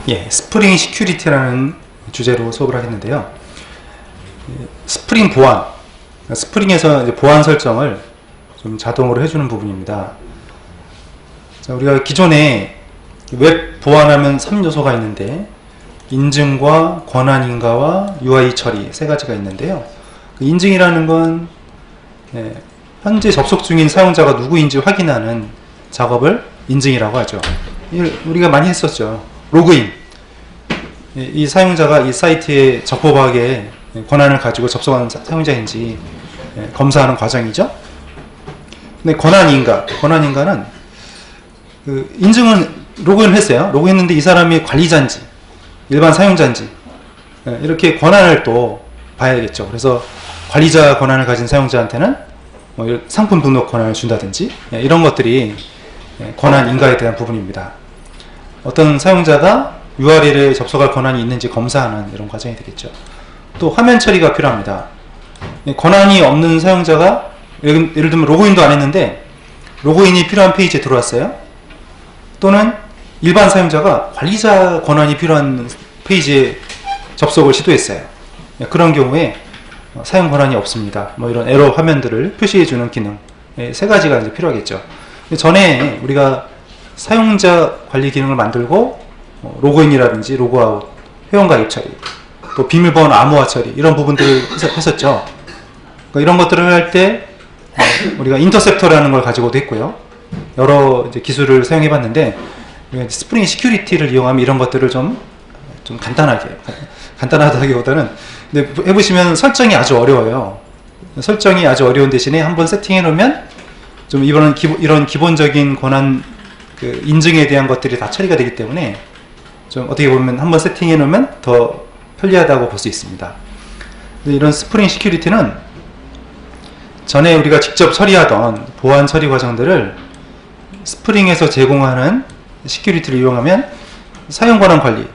예, 스프링 시큐리티라는 주제로 수업을 하겠는데요. 스프링 보안, 스프링에서 이제 보안 설정을 좀 자동으로 해주는 부분입니다. 자, 우리가 기존에 웹 보안하면 3요소가 있는데, 인증과 권한 인가와 UI 처리 세 가지가 있는데요. 그 인증이라는 건 현재 접속 중인 사용자가 누구인지 확인하는 작업을 인증이라고 하죠. 우리가 많이 했었죠. 로그인. 이 사용자가 이 사이트에 적법하게 권한을 가지고 접속하는 사용자인지 검사하는 과정이죠. 근데 권한인가는 그 인증은 로그인을 했어요. 로그인했는데 이 사람이 관리자인지 일반 사용자인지 이렇게 권한을 또 봐야겠죠. 그래서 관리자 권한을 가진 사용자한테는 뭐 상품 등록 권한을 준다든지 이런 것들이 권한 인가에 대한 부분입니다. 어떤 사용자가 URL에 접속할 권한이 있는지 검사하는 이런 과정이 되겠죠. 또 화면 처리가 필요합니다. 권한이 없는 사용자가 예를 들면 로그인도 안 했는데 로그인이 필요한 페이지에 들어왔어요. 또는 일반 사용자가 관리자 권한이 필요한 페이지에 접속을 시도했어요. 그런 경우에 사용 권한이 없습니다. 뭐 이런 에러 화면들을 표시해주는 기능 세 가지가 이제 필요하겠죠. 전에 우리가 사용자 관리 기능을 만들고 로그인이라든지 로그아웃, 회원가입 처리, 또 비밀번호 암호화 처리 이런 부분들을 했었죠. 그러니까 이런 것들을 할 때 우리가 인터셉터라는 걸 가지고도 했고요. 여러 이제 기술을 사용해봤는데 스프링 시큐리티를 이용하면 이런 것들을 좀 간단하다기보다는 근데 해보시면 설정이 아주 어려워요. 설정이 아주 어려운 대신에 한번 세팅해 놓으면 좀 이런 기본적인 권한 그 인증에 대한 것들이 다 처리가 되기 때문에 좀 어떻게 보면 한번 세팅해 놓으면 더 편리하다고 볼 수 있습니다. 이런 스프링 시큐리티는 전에 우리가 직접 처리하던 보안 처리 과정들을 스프링에서 제공하는 시큐리티를 이용하면 사용 권한 관리,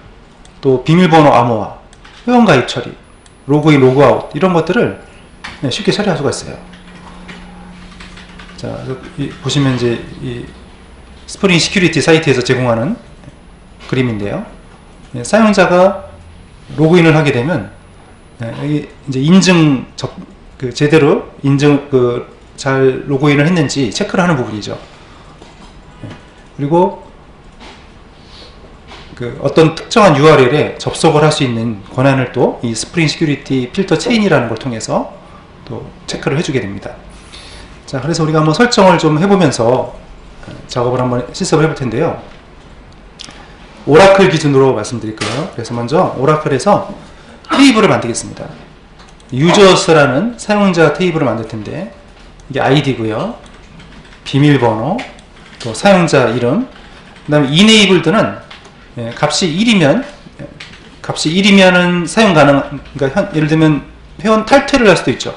또 비밀번호 암호화, 회원가입 처리, 로그인, 로그아웃 이런 것들을 쉽게 처리할 수가 있어요. 자, 보시면 이제 이 스프링 시큐리티 사이트에서 제공하는 그림인데요. 사용자가 로그인을 하게 되면 이제 인증 제대로 인증 잘 로그인을 했는지 체크를 하는 부분이죠. 그리고 어떤 특정한 URL에 접속을 할 수 있는 권한을 또 이 스프링 시큐리티 필터 체인이라는 걸 통해서 또 체크를 해주게 됩니다. 자, 그래서 우리가 한번 설정을 좀 해보면서 작업을 한번 실습을 해볼 텐데요. 오라클 기준으로 말씀드릴 거예요. 그래서 먼저 오라클에서 테이블을 만들겠습니다. 유저스라는 사용자 테이블을 만들 텐데 이게 아이디고요. 비밀번호, 또 사용자 이름, 그 다음에 enabled는 값이 1이면은 사용 가능, 그러니까 예를 들면 회원 탈퇴를 할 수도 있죠.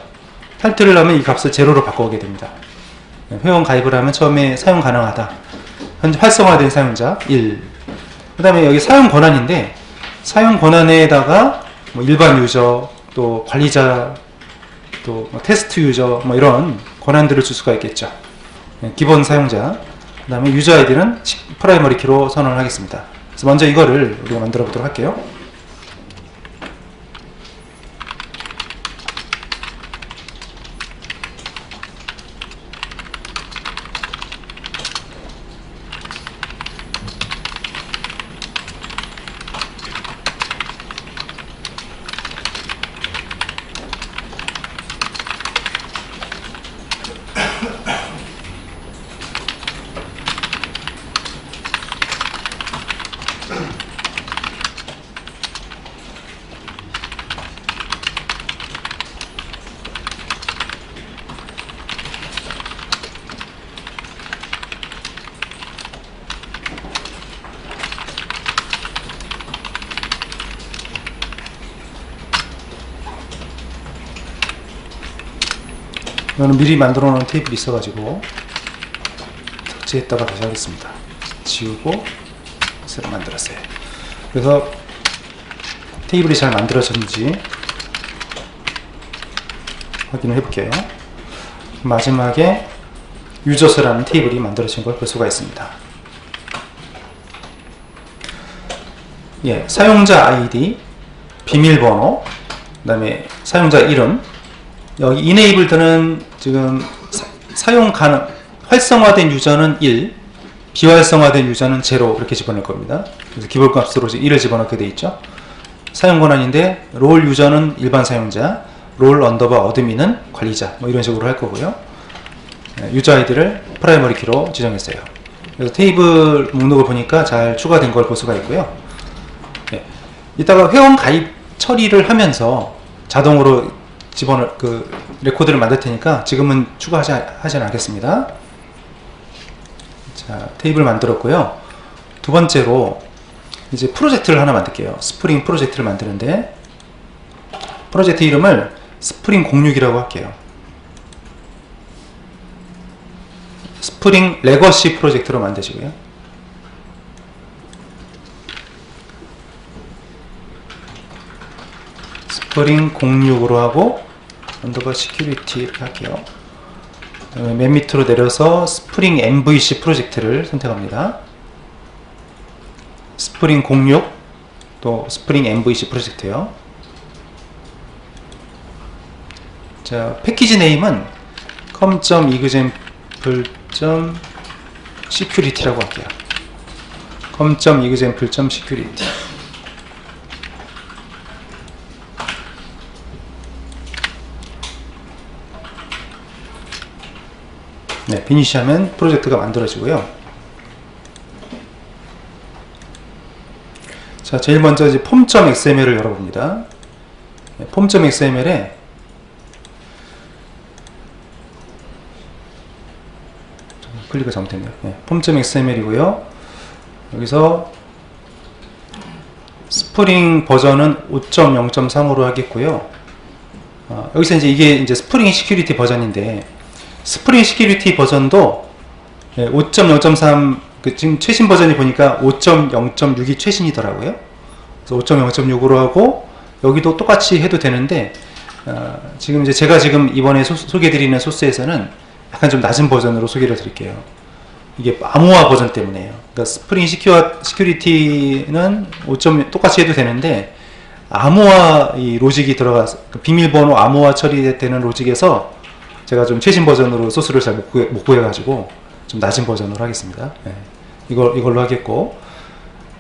탈퇴를 하면 이 값을 제로로 바꿔오게 됩니다. 회원 가입을 하면 처음에 사용 가능하다. 현재 활성화된 사용자 1. 그 다음에 여기 사용 권한인데 사용 권한에다가 뭐 일반 유저, 또 관리자, 또 뭐 테스트 유저 뭐 이런 권한들을 줄 수가 있겠죠. 기본 사용자. 그 다음에 유저 아이디는 프라이머리 키로 선언을 하겠습니다. 그래서 먼저 이거를 우리가 만들어 보도록 할게요. 이거는 미리 만들어 놓은 테이블이 있어가지고 삭제했다가 다시 하겠습니다. 지우고 새로 만들었어요. 그래서 테이블이 잘 만들어졌는지 확인을 해볼게요. 마지막에 유저스라는 테이블이 만들어진 걸 볼 수가 있습니다. 예, 사용자 아이디, 비밀번호, 그 다음에 사용자 이름. 여기 enabled는 지금 사용 가능, 활성화된 유저는 1, 비활성화된 유저는 0 이렇게 집어넣을 겁니다. 그래서 기본값으로 1을 집어넣게 돼 있죠. 사용 권한인데 롤 유저는 일반 사용자, 롤 언더바 어드민은 관리자, 뭐 이런 식으로 할 거고요. 유저 아이디를 프라이머리 키로 지정했어요. 그래서 테이블 목록을 보니까 잘 추가된 걸 볼 수가 있고요. 예. 이따가 회원 가입 처리를 하면서 자동으로 레코드를 만들 테니까 지금은 추가하지 않겠습니다. 자, 테이블 만들었고요. 두 번째로 이제 프로젝트를 하나 만들게요. 스프링 프로젝트를 만드는데 프로젝트 이름을 스프링 06이라고 할게요. 스프링 레거시 프로젝트로 만드시고요. 스프링 06으로 하고 언더바 시큐리티 이렇게 할게요. 맨 밑으로 내려서 스프링 MVC 프로젝트를 선택합니다. 스프링 06 또 스프링 MVC 프로젝트요. 자, 패키지 네임은 com.example.security라고 할게요. com.example.security. 네, 피니시하면 프로젝트가 만들어지고요. 자, 제일 먼저 이제 폼.xml을 열어봅니다. 네, 폼.xml에 클릭을 잘못했네요. 네, 폼.xml이고요. 여기서 스프링 버전은 5.0.3으로 하겠고요. 여기서 이게 이제 스프링 시큐리티 버전인데 스프링 시큐리티 버전도 5.0.3 지금 최신 버전이 보니까 5.0.6이 최신이더라고요. 그래서 5.0.6으로 하고 여기도 똑같이 해도 되는데 지금 이제 제가 지금 이번에 소개해드리는 소스에서는 약간 좀 낮은 버전으로 소개를 드릴게요. 이게 암호화 버전 때문에요. 그러니까 스프링 시큐리티는 5. 똑같이 해도 되는데 암호화 이 로직이 들어가서 비밀번호 암호화 처리되는 로직에서 제가 좀 최신 버전으로 소스를 잘 못 구해가지고 좀 낮은 버전으로 하겠습니다. 네. 이걸로 하겠고,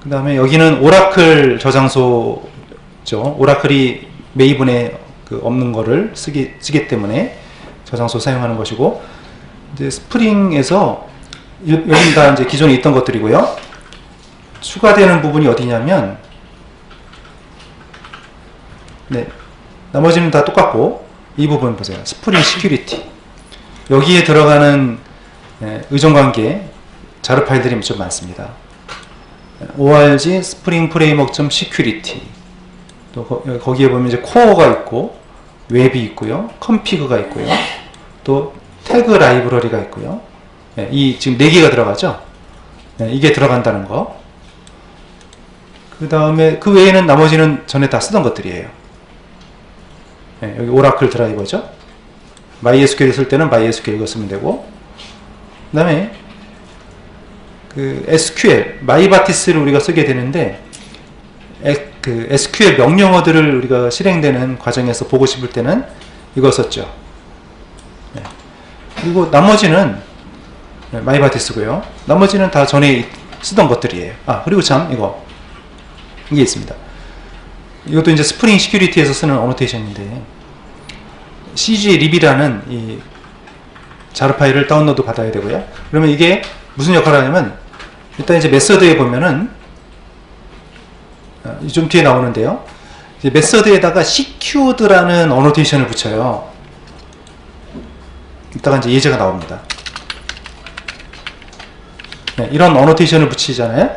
그 다음에 여기는 오라클 저장소죠. 오라클이 메이븐에 없는 거를 쓰기 때문에 저장소 사용하는 것이고, 이제 스프링에서 여기 다 이제 기존에 있던 것들이고요. 추가되는 부분이 어디냐면, 네, 나머지는 다 똑같고. 이 부분 보세요. 스프링 시큐리티. 여기에 들어가는 의존관계 자료 파일들이 좀 많습니다. org spring framework.security. 또 거기에 보면 이제 코어가 있고 웹이 있고요. 컴피그가 있고요. 또 태그 라이브러리가 있고요. 이 지금 4개가 들어가죠. 이게 들어간다는 거. 그 다음에 그 외에는 나머지는 전에 다 쓰던 것들이에요. 여기 오라클 드라이버죠. MySQL 쓸 때는 MySQL 이거 쓰면 되고, 그 다음에 SQL, 마이바티스를 우리가 쓰게 되는데 SQL 명령어들을 우리가 실행되는 과정에서 보고 싶을 때는 이거 썼죠. 그리고 나머지는 마이바티스고요. 나머지는 다 전에 쓰던 것들이에요. 그리고 참 이게 있습니다. 이것도 이제 스프링 시큐리티에서 쓰는 어노테이션인데 cglib이라는 이 자료 파일을 다운로드 받아야 되고요. 그러면 이게 무슨 역할을 하냐면 일단 이제 메서드에 보면은 좀 뒤에 나오는데요. 이제 메서드에다가 secured라는 어노테이션을 붙여요. 이따가 이제 예제가 나옵니다. 네, 이런 어노테이션을 붙이잖아요.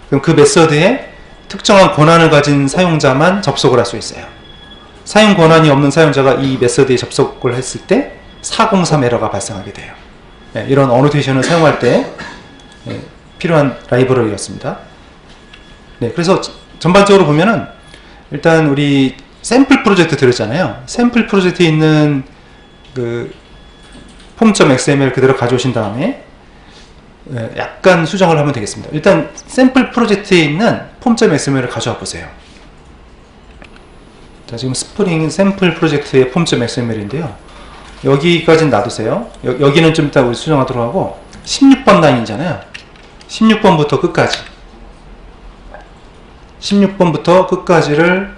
그럼 그 메서드에 특정한 권한을 가진 사용자만 접속을 할 수 있어요. 사용 권한이 없는 사용자가 이 메서드에 접속을 했을 때 403 에러가 발생하게 돼요. 네, 이런 어노테이션을 사용할 때 필요한 라이브러리였습니다. 네, 그래서 전반적으로 보면은 일단 우리 샘플 프로젝트 들었잖아요. 샘플 프로젝트에 있는 그 폼.xml 그대로 가져오신 다음에 약간 수정을 하면 되겠습니다. 일단 샘플 프로젝트에 있는 폼.xml을 가져와 보세요. 자, 지금 스프링 샘플 프로젝트의 폼.xml인데요. 여기까지는 놔두세요. 여기는 좀 이따 우리 수정하도록 하고, 16번 라인이잖아요. 16번부터 끝까지. 16번부터 끝까지를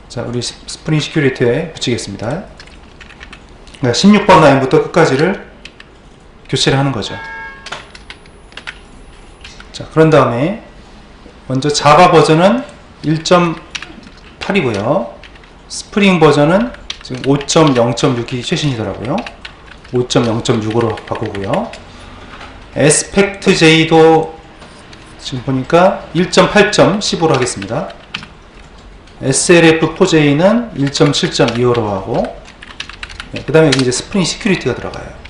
자, 우리 스프링 시큐리티에 붙이겠습니다. 그러니까 16번 라인부터 끝까지를 교체를 하는 거죠. 자, 그런 다음에 먼저 자바 버전은 1.8이고요. 스프링 버전은 지금 5.0.6이 최신이더라고요. 5.0.6으로 바꾸고요. 에스펙트J도 지금 보니까 1.8.15로 하겠습니다. SLF4J는 1.7.25로 하고, 네, 그 다음에 여기 이제 스프링 시큐리티가 들어가요.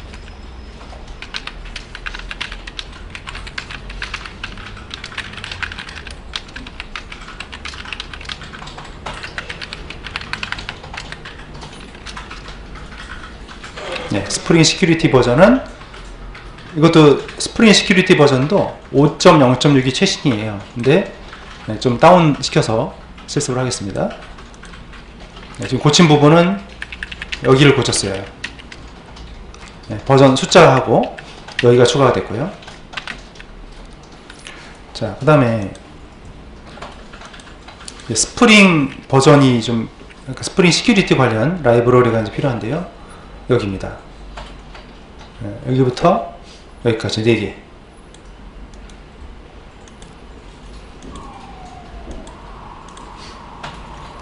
네, 스프링 시큐리티 버전은 이것도 스프링 시큐리티 버전도 5.0.6이 최신이에요. 근데 네, 좀 다운 시켜서 실습을 하겠습니다. 네, 지금 고친 부분은 여기를 고쳤어요. 네, 버전 숫자하고 여기가 추가가 됐고요. 자, 그 다음에 스프링 버전이 좀 그러니까 스프링 시큐리티 관련 라이브러리가 이제 필요한데요. 여기입니다. 네, 여기부터 여기까지 4개.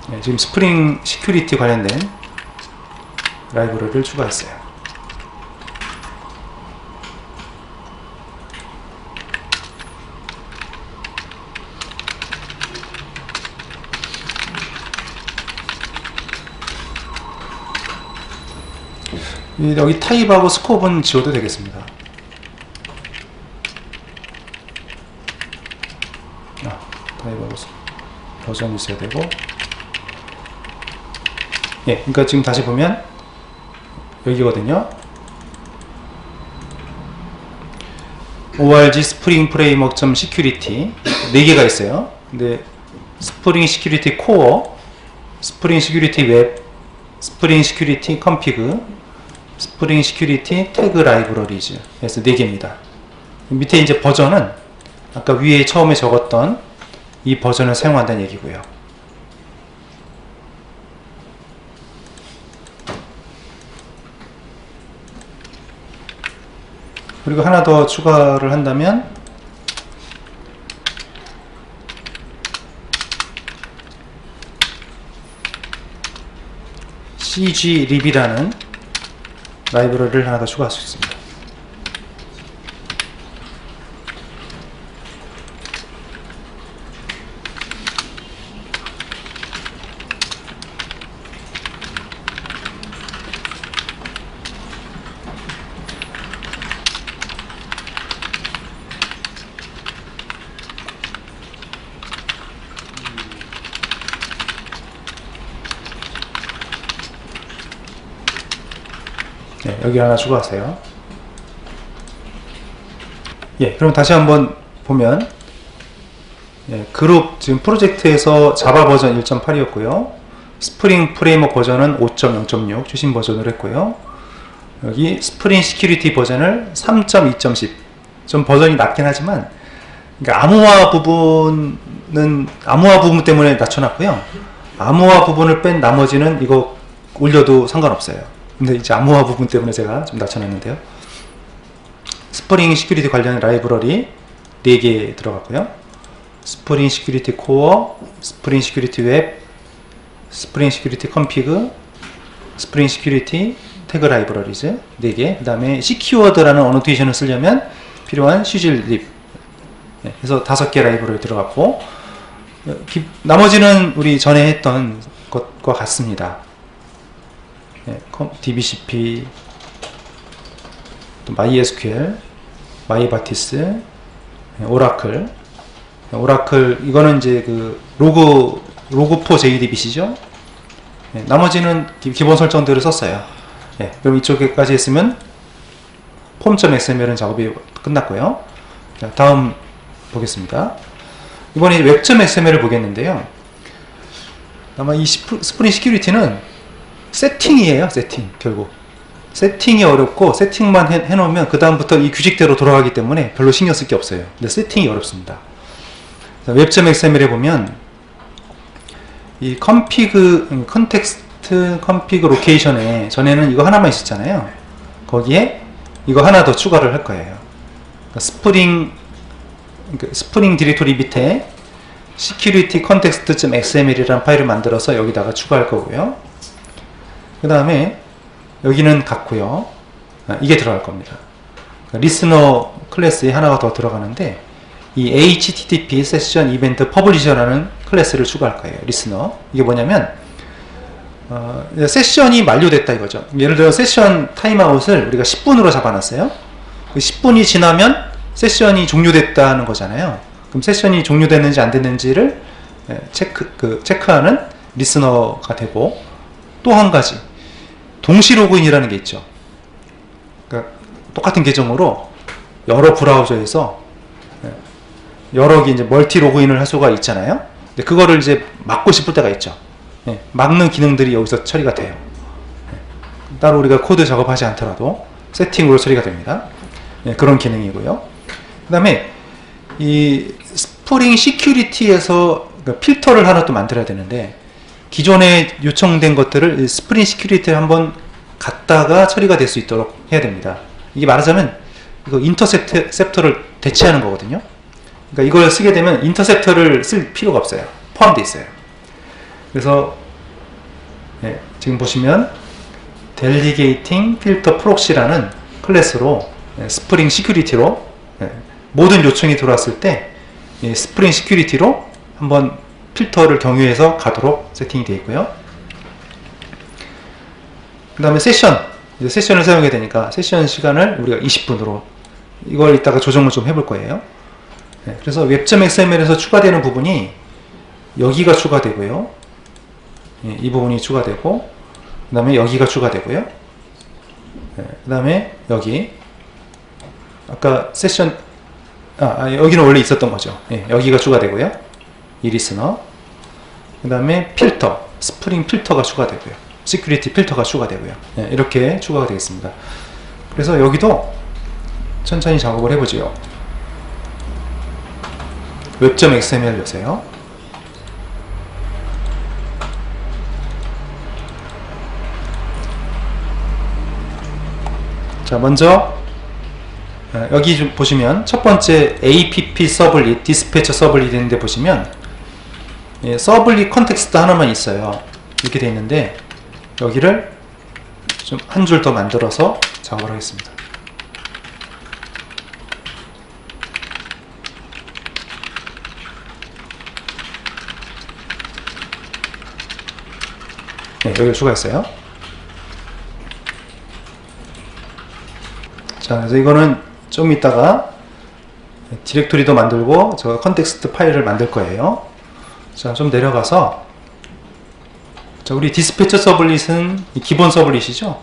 네, 지금 스프링 시큐리티 관련된 라이브러리를 추가했어요. 여기 타입하고 스코프는 지워도 되겠습니다. 타입하고 버전이 있어야 되고, 예, 그러니까 지금 다시 보면 여기거든요. org 스프링 프레임워크 시큐리티 4개가 있어요. 근데 스프링 시큐리티 코어, 스프링 시큐리티 웹, 스프링 시큐리티 컴피그, 스프링 시큐리티 태그 라이브러리즈 해서 4개입니다. 밑에 이제 버전은 아까 위에 처음에 적었던 이 버전을 사용한다는 얘기고요. 그리고 하나 더 추가를 한다면 cglib이라는 라이브러리를 하나 더 추가할 수 있습니다. 네, 여기 하나 추가하세요. 예, 그럼 다시 한번 보면, 예, 그룹 지금 프로젝트에서 자바 버전 1.8이었고요. 스프링 프레임워크 버전은 5.0.6 최신 버전으로 했고요. 여기 스프링 시큐리티 버전을 3.2.10 좀 버전이 낮긴 하지만, 그러니까 암호화 부분 때문에 낮춰놨고요. 암호화 부분을 뺀 나머지는 이거 올려도 상관없어요. 근데 이제 암호화 부분 때문에 제가 좀 낮춰놨는데요. 스프링 시큐리티 관련 라이브러리 4개 들어갔고요. 스프링 시큐리티 코어, 스프링 시큐리티 웹, 스프링 시큐리티 컴피그, 스프링 시큐리티 태그 라이브러리즈 4개. 그 다음에 시큐어드라는 어노테이션을 쓰려면 필요한 슈질립. 네, 그래서 5개 라이브러리 들어갔고, 나머지는 우리 전에 했던 것과 같습니다. 네, DBCP, 또 MySQL, 마이바티스, 오라클. 오라클 이거는 이제 그 로그4 JDBC죠. 네, 나머지는 기본 설정들을 썼어요. 네, 그럼 이쪽에까지 했으면 폼.xml은 작업이 끝났고요. 자, 다음 보겠습니다. 이번에 웹.xml을 보겠는데요. 아마 이 스프링 시큐리티는 세팅이에요. 세팅. 결국 세팅이 어렵고, 세팅만 해놓으면 그 다음부터 이 규칙대로 돌아가기 때문에 별로 신경 쓸 게 없어요. 근데 세팅이 어렵습니다. 웹.xml에 보면 이 컨텍스트 컴피그 로케이션에 전에는 이거 하나만 있었잖아요. 거기에 이거 하나 더 추가를 할 거예요. 그러니까 스프링 디렉토리 밑에 security context.xml이라는 파일을 만들어서 여기다가 추가할 거고요. 그 다음에 여기는 같고요. 이게 들어갈 겁니다. 리스너 클래스에 하나가 더 들어가는데, 이 http 세션 이벤트 퍼블리셔라는 클래스를 추가할 거예요. 리스너. 이게 뭐냐면 세션이 만료됐다 이거죠. 예를 들어 세션 타임아웃을 우리가 10분으로 잡아놨어요. 10분이 지나면 세션이 종료됐다는 거잖아요. 그럼 세션이 종료됐는지 안 됐는지를 체크하는 리스너가 되고, 또 한 가지 동시 로그인이라는 게 있죠. 그러니까 똑같은 계정으로 여러 브라우저에서 여러 개 이제 멀티 로그인을 할 수가 있잖아요. 근데 그거를 이제 막고 싶을 때가 있죠. 막는 기능들이 여기서 처리가 돼요. 따로 우리가 코드 작업하지 않더라도 세팅으로 처리가 됩니다. 그런 기능이고요. 그 다음에 이 스프링 시큐리티에서 필터를 하나 또 만들어야 되는데, 기존에 요청된 것들을 스프링 시큐리티에 한번 갖다가 처리가 될 수 있도록 해야 됩니다. 이게 말하자면 이거 인터셉터를 대체하는 거거든요. 그러니까 이걸 쓰게 되면 인터셉터를 쓸 필요가 없어요. 포함되어 있어요. 그래서 지금 보시면 Delegating Filter Proxy라는 클래스로 스프링 시큐리티로 모든 요청이 들어왔을 때 스프링 시큐리티로 한번 필터를 경유해서 가도록 세팅이 되어 있고요. 그 다음에 세션을 사용해야 되니까 세션 시간을 우리가 20분으로, 이걸 이따가 조정을 좀 해볼 거예요. 그래서 웹.xml에서 추가되는 부분이 여기가 추가되고요. 이 부분이 추가되고, 그 다음에 여기가 추가되고요. 그 다음에 여기 아까 세션 여기는 원래 있었던 거죠. 여기가 추가되고요. 이 리스너, 그 다음에 필터, 스프링 필터가 추가되고요. 시큐리티 필터가 추가되고요. 이렇게 추가가 되겠습니다. 그래서 여기도 천천히 작업을 해보죠. 웹.xml 여세요. 자, 먼저 여기 좀 보시면 첫 번째 app 서블릿, 디스패처 서블릿 있는데 보시면 서블릿 컨텍스트 하나만 있어요. 이렇게 되어 있는데, 여기를 좀 한 줄 더 만들어서 작업을 하겠습니다. 여기를 추가했어요. 자, 그래서 이거는 좀 이따가 디렉토리도 만들고 저 컨텍스트 파일을 만들 거예요. 자, 좀 내려가서, 자, 우리 디스패처 서블릿은 기본 서블릿이죠.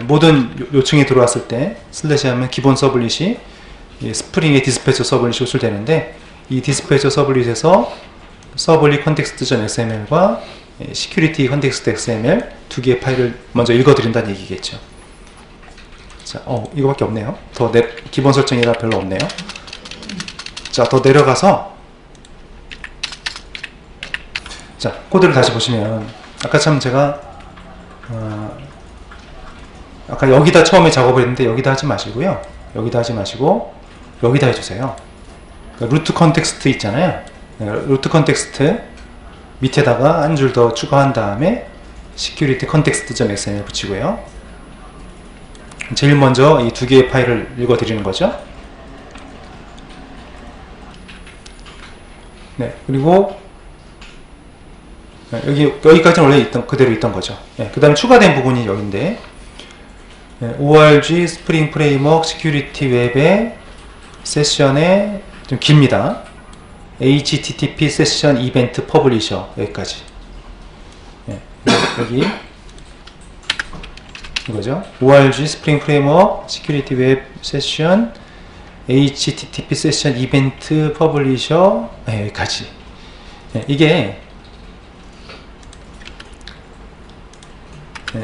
모든 요청이 들어왔을 때 슬래시 하면 기본 서블릿이 스프링의 디스패처 서블릿이 호출되는데, 이 디스패처 서블릿에서 서블릿 컨텍스트.xml과 시큐리티 컨텍스트.xml 두 개의 파일을 먼저 읽어드린다는 얘기겠죠. 자, 이거밖에 없네요. 기본 설정이라 별로 없네요. 자, 더 내려가서, 자, 코드를 다시 보시면, 아까 참 제가 아까 여기다 처음에 작업을 했는데 여기다 하지 마시고요. 여기다 하지 마시고 여기다 해주세요. 그러니까 루트 컨텍스트 있잖아요. 루트 컨텍스트 밑에다가 한 줄 더 추가한 다음에 security context.xml 붙이고요. 제일 먼저 이 두 개의 파일을 읽어 드리는 거죠. 네, 그리고 여기까지는 원래 그대로 있던 거죠. 그 다음에 추가된 부분이 여기인데, org 스프링 프레임워크 시큐리티 웹의 세션에 좀 깁니다. http 세션 이벤트 퍼블리셔 여기까지. 여기 이거죠. org 스프링 프레임워크 시큐리티 웹 세션 HTTP 세션 이벤트 퍼블리셔 여기까지. 이게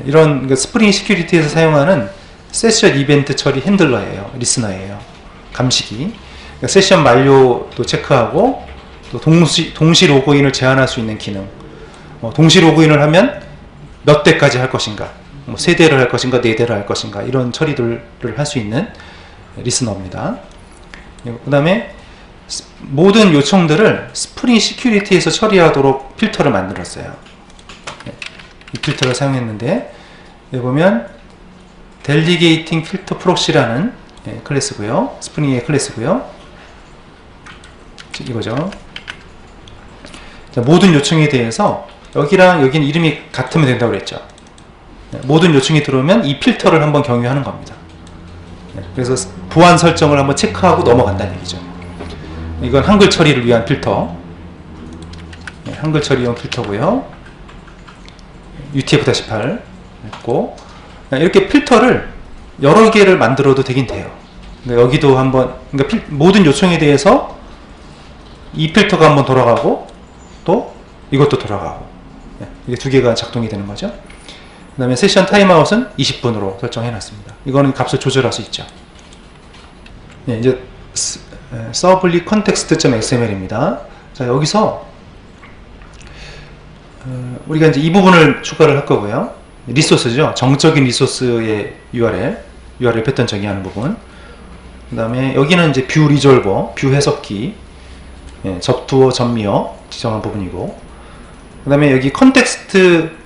이런 스프링 시큐리티에서 사용하는 세션 이벤트 처리 핸들러예요. 리스너예요. 감식이. 그러니까 세션 만료도 체크하고 또 동시 로그인을 제한할 수 있는 기능. 동시 로그인을 하면 몇 대까지 할 것인가, 뭐 3대를 할 것인가 4대를 할 것인가, 이런 처리들을 할 수 있는 리스너입니다. 그 다음에 모든 요청들을 스프링 시큐리티에서 처리하도록 필터를 만들었어요. 이 필터를 사용했는데, 여기 보면 델리게이팅 필터 프록시라는 클래스고요. 스프링의 클래스고요. 이거죠. 자, 모든 요청에 대해서 여기랑 여기는 이름이 같으면 된다고 그랬죠. 모든 요청이 들어오면 이 필터를 한번 경유하는 겁니다. 그래서 보안 설정을 한번 체크하고 넘어간다는 얘기죠. 이건 한글 처리를 위한 필터. 한글 처리용 필터고요. UTF-8 했고, 이렇게 필터를 여러 개를 만들어도 되긴 돼요. 그러니까 여기도 한번, 그러니까 모든 요청에 대해서 이 필터가 한번 돌아가고 또 이것도 돌아가고, 이게 두 개가 작동이 되는 거죠. 그 다음에 세션 타임아웃은 20분으로 설정해 놨습니다. 이거는 값을 조절할 수 있죠. 이제 서블리 컨텍스트.xml입니다. 자, 여기서 우리가 이제 이 부분을 추가를 할 거고요. 리소스죠. 정적인 리소스의 URL 패턴 정의하는 부분. 그 다음에 여기는 이제 뷰 리졸버, 뷰 해석기, 접두어, 전미어 지정한 부분이고, 그 다음에 여기 컨텍스트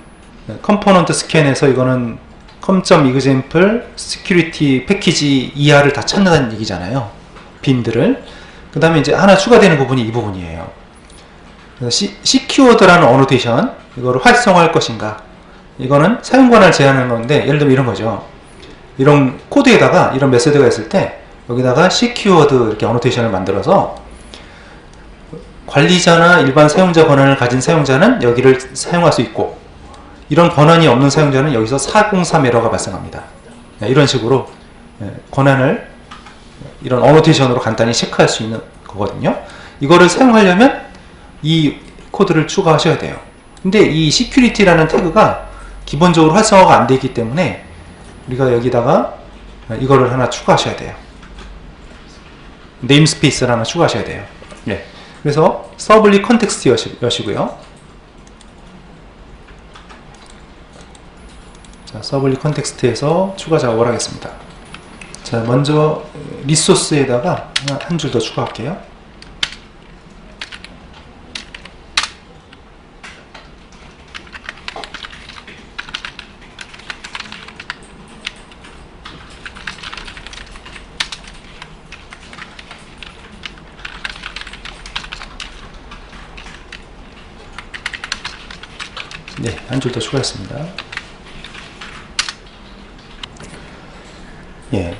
컴포넌트 스캔에서 이거는 com.example security 패키지 이하를 다 찾는다는 얘기잖아요. 빈들을. 그 다음에 이제 하나 추가되는 부분이 이 부분이에요. secured라는 어노테이션, 이거를 활성화할 것인가. 이거는 사용 권한을 제한하는 건데, 예를 들면 이런 거죠. 이런 코드에다가 이런 메소드가 있을 때 여기다가 secured 이렇게 어노테이션을 만들어서 관리자나 일반 사용자 권한을 가진 사용자는 여기를 사용할 수 있고, 이런 권한이 없는 사용자는 여기서 403 에러가 발생합니다. 이런 식으로 권한을 이런 어노테이션으로 간단히 체크할 수 있는 거거든요. 이거를 사용하려면 이 코드를 추가하셔야 돼요. 근데 이 security라는 태그가 기본적으로 활성화가 안 되기 때문에 우리가 여기다가 이거를 하나 추가하셔야 돼요. 네임스페이스를 하나 추가하셔야 돼요. 그래서 서블리 컨텍스트 여시고요. 자, 서블리 컨텍스트에서 추가 작업을 하겠습니다. 자, 먼저 리소스에다가 한 줄 더 추가할게요. 네, 한 줄 더 추가했습니다.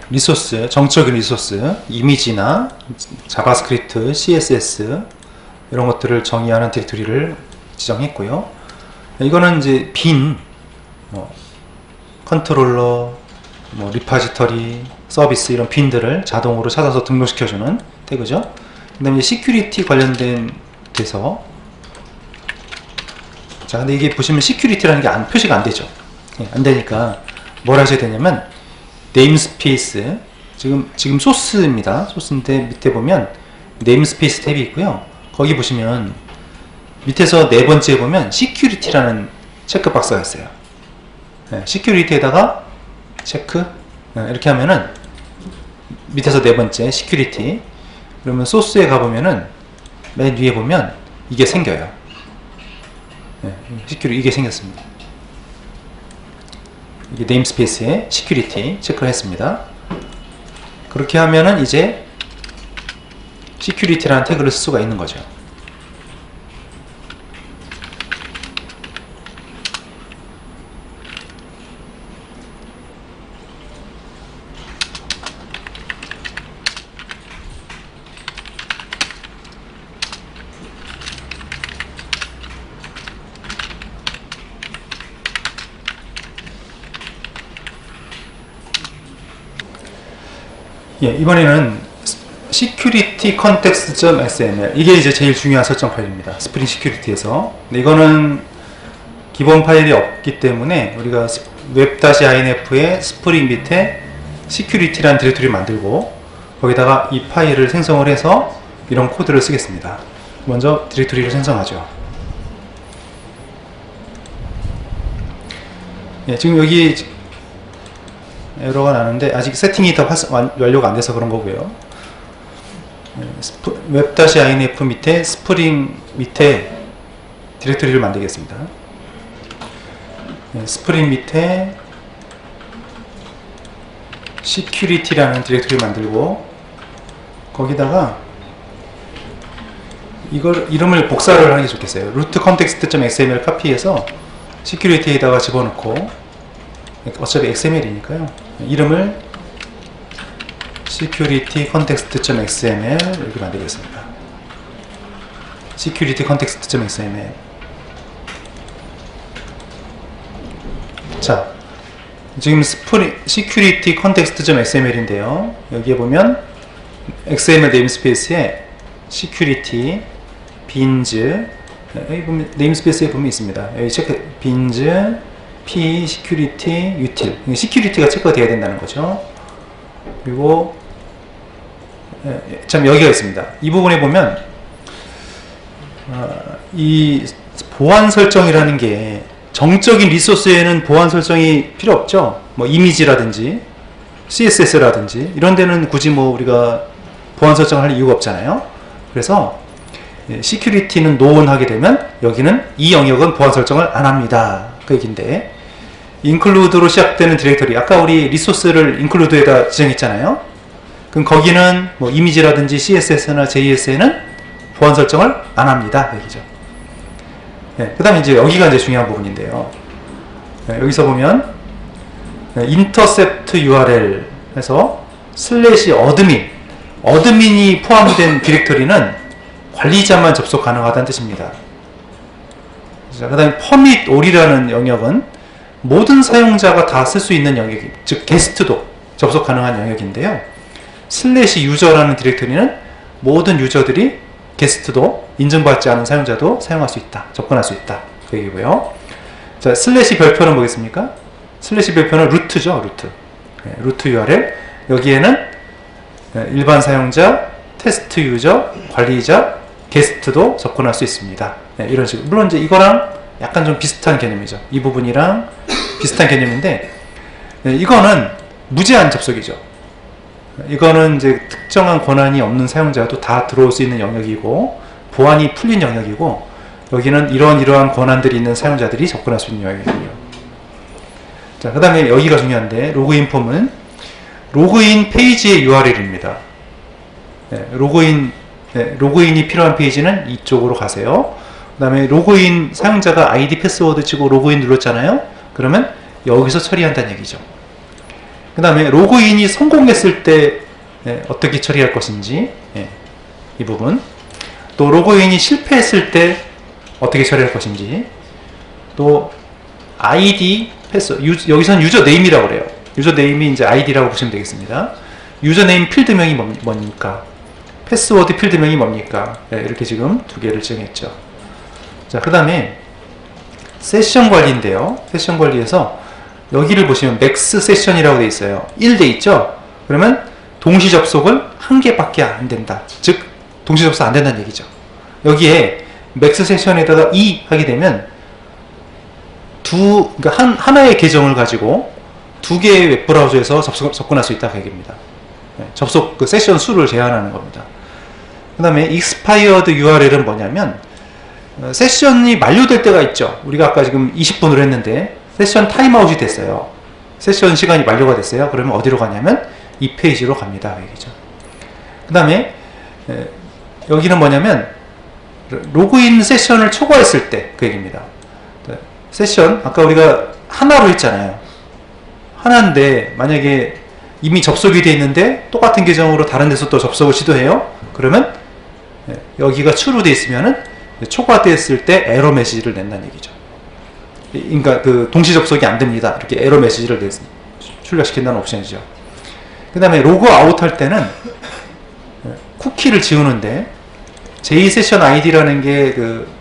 리소스, 정적인 리소스, 이미지나 자바스크립트, CSS 이런 것들을 정의하는 디렉토리를 지정했고요. 이거는 이제 빈, 컨트롤러, 리파지터리, 서비스 이런 빈들을 자동으로 찾아서 등록시켜주는 태그죠. 그 다음에 시큐리티 관련된 데서, 자, 근데 이게 보시면 시큐리티라는 게 표시가 안 되죠. 안 되니까 뭘 하셔야 되냐면, 네임스페이스, 지금 소스입니다. 소스인데 밑에 보면 네임스페이스 탭이 있고요. 거기 보시면 밑에서 네 번째에 보면 시큐리티라는 체크박스가 있어요. 시큐리티에다가 체크 이렇게 하면은 밑에서 네 번째 시큐리티, 그러면 소스에 가보면은 맨 위에 보면 이게 생겨요. 시큐리티 이게 생겼습니다. 이게 네임스페이스에 시큐리티 체크를 했습니다. 그렇게 하면은 이제 시큐리티라는 태그를 쓸 수가 있는 거죠. 이번에는 security context.xml 이게 이제 제일 중요한 설정 파일입니다. 스프링 시큐리티에서. 이거는 기본 파일이 없기 때문에 우리가 web-inf의 스프링 밑에 security라는 디렉토리를 만들고 거기다가 이 파일을 생성을 해서 이런 코드를 쓰겠습니다. 먼저 디렉토리를 생성하죠. 예, 지금 여기 에러가 나는데 아직 세팅이 다 완료가 안 돼서 그런 거고요. web-inf 밑에 스프링 밑에 디렉토리를 만들겠습니다. 스프링 밑에 security라는 디렉토리를 만들고 거기다가 이걸 이름을 복사를 하는 게 좋겠어요. root context.xml 카피해서 security에다가 집어넣고 어차피 XML이니까요. 이름을 security context.xml 이렇게 만들겠습니다. security context.xml. 자, 지금 security context.xml인데요. 여기에 보면 XML 네임스페이스에 security beans 여기 보면 네임스페이스에 보면 있습니다. 여기 체크 beans p security util security가 체크가 돼야 된다는 거죠. 그리고 참 여기가 있습니다. 이 부분에 보면 이 보안 설정이라는 게 정적인 리소스에는 보안 설정이 필요 없죠. 뭐 이미지라든지 CSS라든지 이런 데는 굳이 뭐 우리가 보안 설정을 할 이유가 없잖아요. 그래서 시큐리티는 노온하게 되면 여기는 이 영역은 보안 설정을 안 합니다. 그 얘기인데 include로 시작되는 디렉터리 아까 우리 리소스를 include에다 지정했잖아요. 그럼 거기는 뭐 이미지라든지 CSS나 JS에는 보안 설정을 안 합니다. 얘기죠. 네, 그 다음에 이제 여기가 이제 중요한 부분인데요. 네, 여기서 보면 intercept URL 해서 슬래시 어드민이 포함된 디렉터리는 관리자만 접속 가능하다는 뜻입니다. 자, 그 다음에 permit all이라는 영역은 모든 사용자가 다 쓸 수 있는 영역, 즉 게스트도 접속 가능한 영역인데요. 슬래시 유저라는 디렉터리는 모든 유저들이 게스트도 인증받지 않은 사용자도 사용할 수 있다, 접근할 수 있다 그 얘기고요. 자, 슬래시 별표는 뭐겠습니까? 슬래시 별표는 루트죠. 루트 URL. 여기에는 일반 사용자, 테스트 유저, 관리자, 게스트도 접근할 수 있습니다. 네, 이런 식으로. 물론 이제 이거랑 약간 좀 비슷한 개념이죠. 이 부분이랑 비슷한 개념인데, 네, 이거는 무제한 접속이죠. 이거는 이제 특정한 권한이 없는 사용자도 다 들어올 수 있는 영역이고, 보안이 풀린 영역이고, 여기는 이러한 권한들이 있는 사용자들이 접근할 수 있는 영역이고요. 자, 그 다음에 여기가 중요한데, 로그인 폼은 로그인 페이지의 URL입니다. 네, 로그인이 필요한 페이지는 이쪽으로 가세요. 그 다음에 로그인 사용자가 아이디 패스워드 치고 로그인 눌렀잖아요. 그러면 여기서 처리한다는 얘기죠. 그 다음에 로그인이 성공했을 때 어떻게 처리할 것인지 이 부분, 또 로그인이 실패했을 때 어떻게 처리할 것인지, 또 아이디 패스워드, 여기서는 유저 네임이라고 그래요. 유저 네임이 이제 아이디라고 보시면 되겠습니다. 유저 네임 필드명이 뭡니까? 패스워드 필드명이 뭡니까? 이렇게 지금 두 개를 정했죠. 자, 그 다음에 세션 관리인데요. 세션 관리에서 여기를 보시면 맥스 세션이라고 되어 있어요. 1돼 있죠? 그러면 동시 접속은 한 개밖에 안 된다. 즉, 동시 접속 안 된다는 얘기죠. 여기에 맥스 세션에다가 2 하게 되면 그러니까 하나의 계정을 가지고 두 개의 웹브라우저에서 접근할 수 있다 그 얘기입니다. 접속 그 세션 수를 제한하는 겁니다. 그 다음에 expired URL은 뭐냐면 세션이 만료될 때가 있죠. 우리가 아까 지금 20분으로 했는데 세션 타임아웃이 됐어요. 세션 시간이 만료가 됐어요. 그러면 어디로 가냐면 이 페이지로 갑니다 그 얘기죠. 그 다음에 여기는 뭐냐면 로그인 세션을 초과했을 때 그 얘기입니다. 세션 아까 우리가 하나로 했잖아요. 하나인데 만약에 이미 접속이 되어 있는데 똑같은 계정으로 다른 데서 또 접속을 시도해요. 그러면 여기가 true되어 있으면은 초과됐을 때 에러 메시지를 낸다는 얘기죠. 그러니까 그 동시 접속이 안 됩니다. 이렇게 에러 메시지를 출력시킨다는 옵션이죠. 그 다음에 로그 아웃 할 때는 쿠키를 지우는데 JSession ID라는 게 그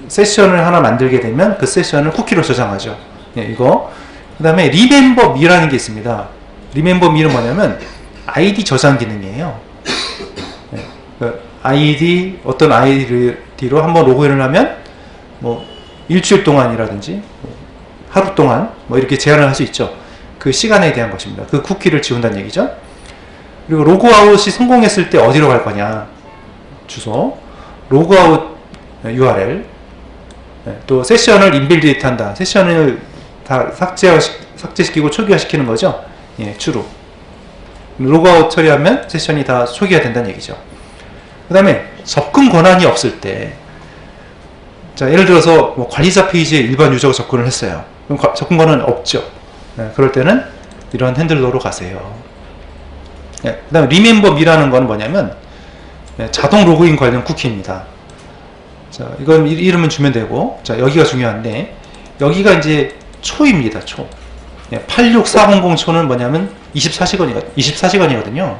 세션을 하나 만들게 되면 그 세션을 쿠키로 저장하죠. 예, 이거. 그 다음에 Remember Me라는 게 있습니다. Remember Me는 뭐냐면 ID 저장 기능이에요. 예, 그 ID, 어떤 아이디로 한번 로그인을 하면 뭐 일주일 동안이라든지 하루 동안 뭐 이렇게 제한을 할 수 있죠. 그 시간에 대한 것입니다. 그 쿠키를 지운다는 얘기죠. 그리고 로그아웃이 성공했을 때 어디로 갈 거냐. 주소, 로그아웃 URL, 또 세션을 인빌리트 한다. 세션을 다 삭제시키고 초기화시키는 거죠. 예, 추루. 로그아웃 처리하면 세션이 다 초기화 된다는 얘기죠. 그 다음에 접근 권한이 없을 때, 자, 예를 들어서 뭐 관리자 페이지에 일반 유저가 접근을 했어요. 그럼 접근 권한은 없죠. 예, 그럴 때는 이런 핸들러로 가세요. 예, 그 다음에 Remember Me라는 건 뭐냐면 자동 로그인 관련 쿠키입니다. 자, 이건 이름은 주면 되고, 자, 여기가 중요한데, 여기가 이제 초입니다, 초. 86400 초는 뭐냐면 24시간이거든요.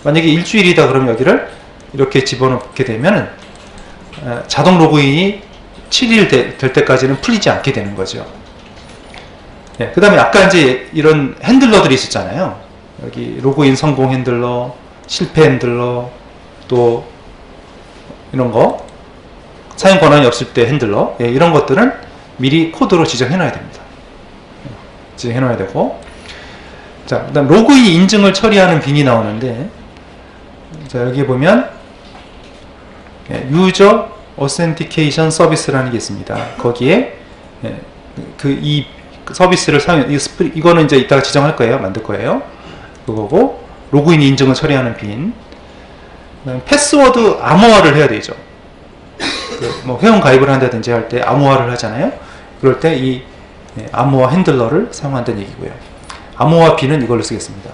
만약에 일주일이다 그러면 여기를 이렇게 집어넣게 되면 자동 로그인이 7일 될 때까지는 풀리지 않게 되는 거죠. 그 다음에 아까 이제 이런 핸들러들이 있었잖아요. 여기 로그인 성공 핸들러, 실패 핸들러, 또 이런 거, 사용 권한이 없을 때 핸들러, 이런 것들은 미리 코드로 지정해 놔야 됩니다. 지정해 놔야 되고, 자, 그 다음 로그인 인증을 처리하는 빈이 나오는데, 자, 여기 보면 유저 어센티케이션 서비스라는 게 있습니다. 거기에 이 서비스를 이거는 이제 이따가 지정할 거예요. 만들 거예요. 그거고, 로그인 인증을 처리하는 빈. 패스워드 암호화를 해야 되죠. 뭐 회원 가입을 한다든지 할 때 암호화를 하잖아요. 그럴 때 이 암호화 핸들러를 사용한다는 얘기고요. 암호화 빈은 이걸로 쓰겠습니다.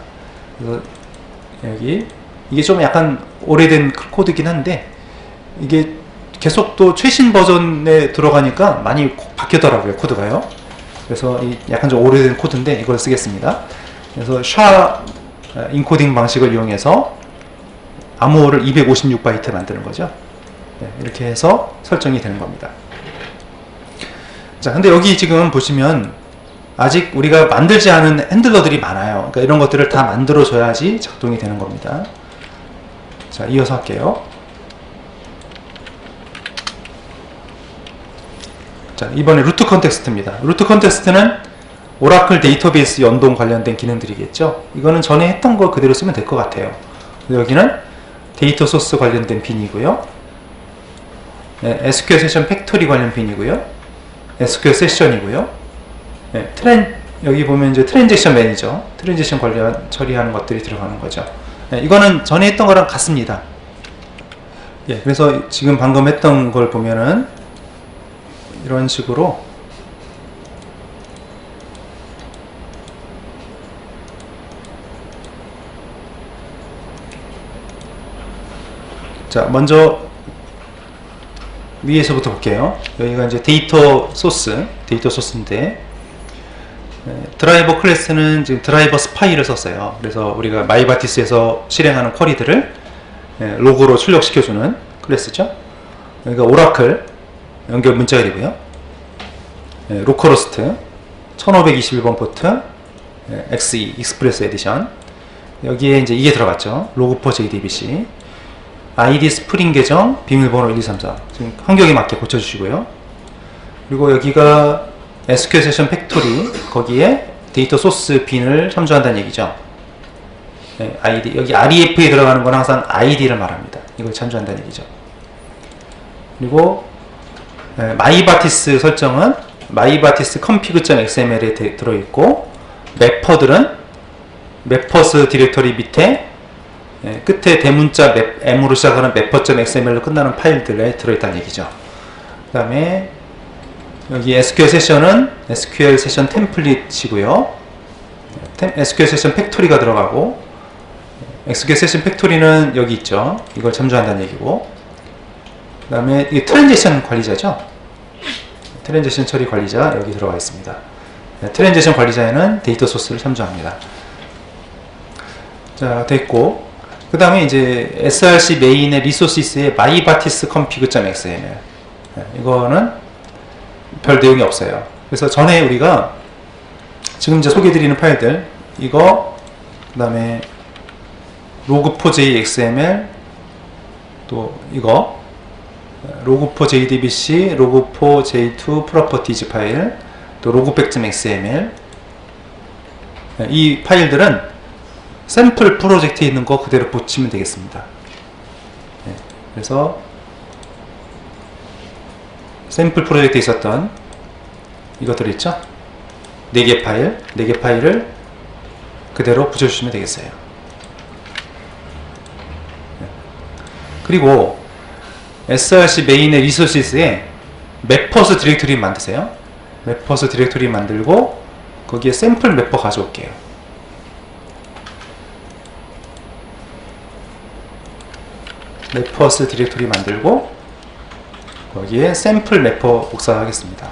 그래서 여기 이게 좀 약간 오래된 코드긴 한데 이게 계속 또 최신 버전에 들어가니까 많이 바뀌더라고요, 코드가요. 그래서 이 약간 좀 오래된 코드인데 이걸 쓰겠습니다. 그래서 SHA 인코딩 방식을 이용해서 암호를 256바이트 만드는 거죠. 이렇게 해서 설정이 되는 겁니다. 자, 근데 여기 지금 보시면 아직 우리가 만들지 않은 핸들러들이 많아요. 그러니까 이런 것들을 다 만들어 줘야지 작동이 되는 겁니다. 자, 이어서 할게요. 자, 이번에 루트 컨텍스트입니다. 루트 컨텍스트는 오라클 데이터베이스 연동 관련된 기능들이겠죠. 이거는 전에 했던 거 그대로 쓰면 될 것 같아요. 여기는 데이터 소스 관련된 빈이고요. SQL 세션 팩토리 관련 빈이고요. SQL 세션이고요. 여기 보면 이제 트랜잭션 매니저, 트랜잭션 관련 처리하는 것들이 들어가는 거죠. 이거는 전에 했던 거랑 같습니다. 그래서 지금 방금 했던 걸 보면은 이런 식으로 자, 먼저 위에서부터 볼게요. 여기가 이제 데이터 소스인데 드라이버 클래스는 지금 드라이버 스파이를 썼어요. 그래서 우리가 마이바티스에서 실행하는 쿼리들을 로그로 출력시켜주는 클래스죠. 여기가 오라클 연결 문자열이고요. 로컬호스트 1521번 포트 XE 익스프레스 에디션, 여기에 이제 이게 들어갔죠. 로그4 JDBC, ID 스프링 계정, 비밀번호 1234. 지금 환경에 맞게 고쳐주시고요. 그리고 여기가 SQL 세션 팩토리, 거기에 데이터 소스 빈을 참조한다는 얘기죠. ID, 여기 REF에 들어가는 건 항상 ID를 말합니다. 이걸 참조한다는 얘기죠. 그리고 마이바티스 설정은 마이바티스 config.xml에 들어있고, 매퍼들은 매퍼스 디렉터리 밑에 끝에 대문자 M으로 시작하는 mapper.xml로 끝나는 파일들에 들어있다는 얘기죠. 그 다음에 여기 SQL 세션은 SQL 세션 템플릿이고요. SQL 세션 팩토리가 들어가고, SQL 세션 팩토리는 여기 있죠. 이걸 참조한다는 얘기고, 그 다음에 이게 트랜지션 관리자죠. 트랜지션 처리 관리자 여기 들어가 있습니다. 트랜지션 관리자에는 데이터 소스를 참조합니다. 자, 됐고, 그 다음에 이제 src 메인의 리소시스의 mybatisconfig.xml 이거는 별 내용이 없어요. 그래서 전에 우리가 지금 이제 소개해드리는 파일들 이거 그 다음에 log4j.xml 또 이거 log4jdbc, log4j2 properties 파일 또 logback.xml 이 파일들은 샘플 프로젝트에 있는 거 그대로 붙이면 되겠습니다. 그래서 샘플 프로젝트에 있었던 이것들 있죠? 4개 파일, 4개 파일을 그대로 붙여주시면 되겠어요. 그리고 src 메인의 리소시스에 매퍼스 디렉토리 만드세요. 매퍼스 디렉토리 만들고 거기에 샘플 매퍼 가져올게요. 매퍼스 디렉토리 만들고 거기에 샘플 매퍼 복사하겠습니다.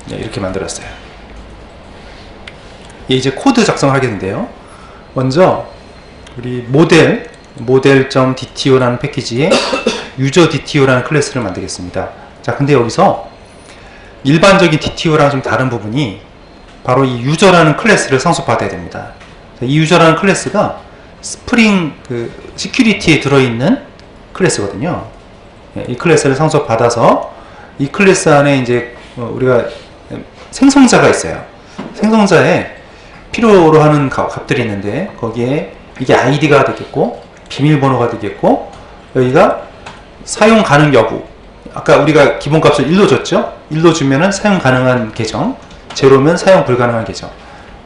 네, 이렇게 만들었어요. 이제 코드 작성을 하겠는데요. 먼저 우리 model.dto라는 패키지에 user.dto라는 클래스를 만들겠습니다. 자, 근데 여기서 일반적인 DTO랑 좀 다른 부분이 바로 이 user라는 클래스를 상속받아야 됩니다. 이 user라는 클래스가 스프링 그 시큐리티에 들어있는 클래스거든요. 이 클래스를 상속받아서 이 클래스 안에 이제 우리가 생성자가 있어요. 생성자에 필요로 하는 값들이 있는데 거기에 이게 id가 되겠고 비밀번호가 되겠고 여기가 사용 가능 여부 아까 우리가 기본값을 1로 줬죠. 1로 주면은 사용 가능한 계정, 제로면 사용 불가능한 계정,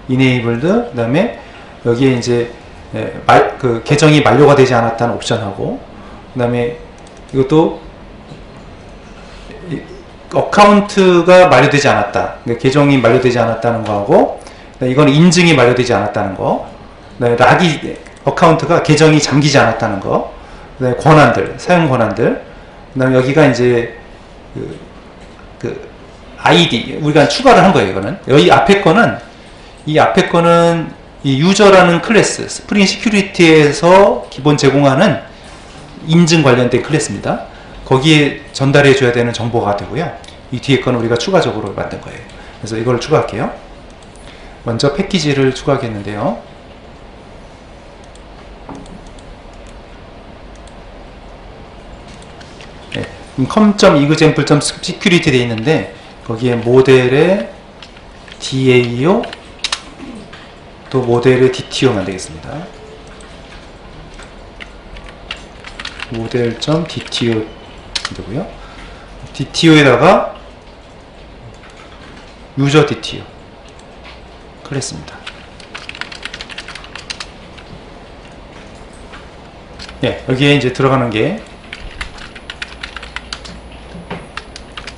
enabled, 그 다음에 여기에 이제 그 계정이 만료가 되지 않았다는 옵션하고, 그 다음에 이것도 어카운트가 만료되지 않았다, 그러니까 계정이 만료되지 않았다는 거하고, 이건 인증이 만료되지 않았다는 거, 그 다음에 락이 어카운트가 계정이 잠기지 않았다는 거, 그 다음에 권한들, 사용 권한들, 그 다음에 여기가 이제 그 ID 우리가 추가를 한 거예요. 이거는 여기 앞에 거는 이 유저라는 클래스 스프링 시큐리티에서 기본 제공하는 인증 관련된 클래스입니다. 거기에 전달해 줘야 되는 정보가 되고요. 이 뒤에 거는 우리가 추가적으로 만든 거예요. 그래서 이걸 추가할게요. 먼저 패키지를 추가하겠는데요. 네, com.example.security 되어 있는데 거기에 모델의 DAO 또 모델의 DTO 만들겠습니다. 모델.dto 되고요. DTO에다가 user DTO 클래스입니다. 네, 여기에 이제 들어가는 게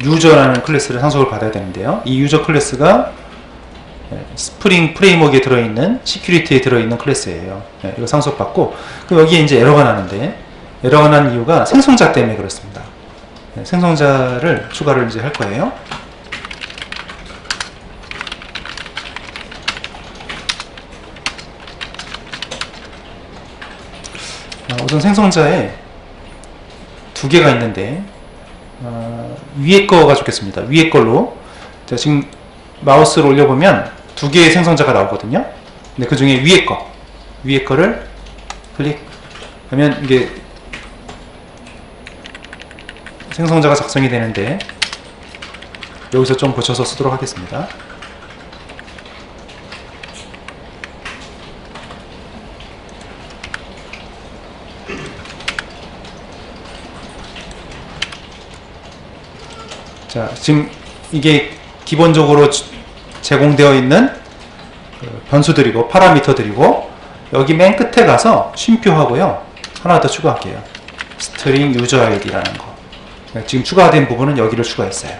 유저라는 클래스를 상속을 받아야 되는데요. 이 유저 클래스가 스프링 프레임워크에 들어있는 시큐리티에 들어있는 클래스예요. 네, 이거 상속받고 그럼 여기에 이제 에러가 나는데 에러가 나는 이유가 생성자 때문에 그렇습니다. 네, 생성자를 추가를 이제 할 거예요. 우선 생성자에 두 개가 있는데 위에 거가 좋겠습니다. 위에 걸로. 자, 지금 마우스를 올려보면 두 개의 생성자가 나오거든요. 근데 그 중에 위에 거를 클릭하면 이게 생성자가 작성이 되는데 여기서 좀 고쳐서 쓰도록 하겠습니다. 자, 지금 이게 기본적으로 제공되어 있는 변수들이고 파라미터들이고 여기 맨 끝에 가서 쉼표하고요. 하나 더 추가할게요. 스트링 유저 아이디라는 거. 지금 추가된 부분은 여기를 추가했어요.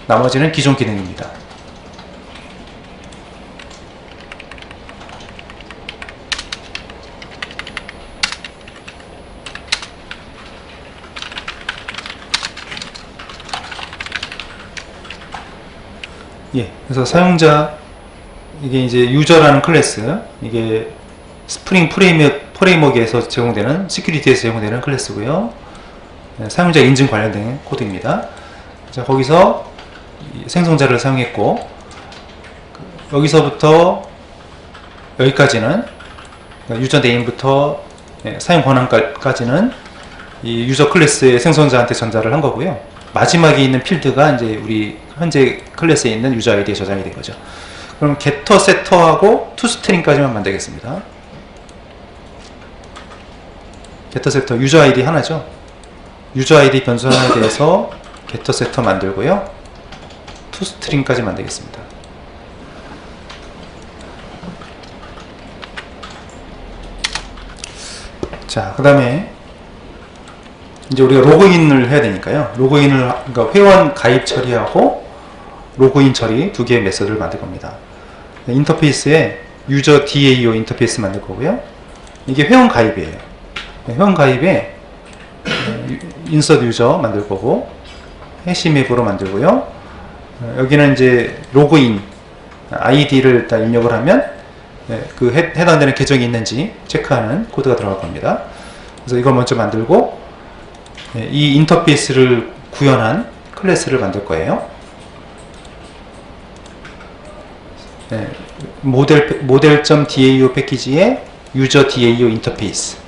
나머지는 기존 기능입니다. 예, 그래서 사용자 이게 이제 유저라는 클래스, 이게 스프링 프레임워크에서 제공되는, 시큐리티에서 제공되는 클래스고요. 사용자 인증 관련된 코드입니다. 자, 거기서 생성자를 사용했고, 여기서부터 여기까지는, 유저 네임부터 사용 권한까지는 이 유저 클래스의 생성자한테 전달을 한 거고요. 마지막에 있는 필드가 이제 우리 현재 클래스에 있는 유저 아이디에 저장이 된 거죠. 그럼 getter, setter하고 toString까지만 만들겠습니다. getter, setter, 유저 아이디 하나죠. 유저 아이디 변수 하나에 대해서 getter, setter 만들고요. toString까지 만들겠습니다. 자, 그 다음에 이제 우리가 로그인을 해야 되니까요. 로그인을, 그러니까 회원 가입 처리하고 로그인 처리 두 개의 메서드를 만들 겁니다. 인터페이스에 유저 DAO 인터페이스 만들 거고요. 이게 회원 가입이에요. 회원 가입에 인서트 유저 만들 거고, 해시맵으로 만들고요. 여기는 이제 로그인 아이디를 일단 입력을 하면 그 해당되는 계정이 있는지 체크하는 코드가 들어갈 겁니다. 그래서 이걸 먼저 만들고, 이 인터페이스를 구현한 클래스를 만들 거예요. 모델.dao 패키지의 유저 DAO 인터페이스.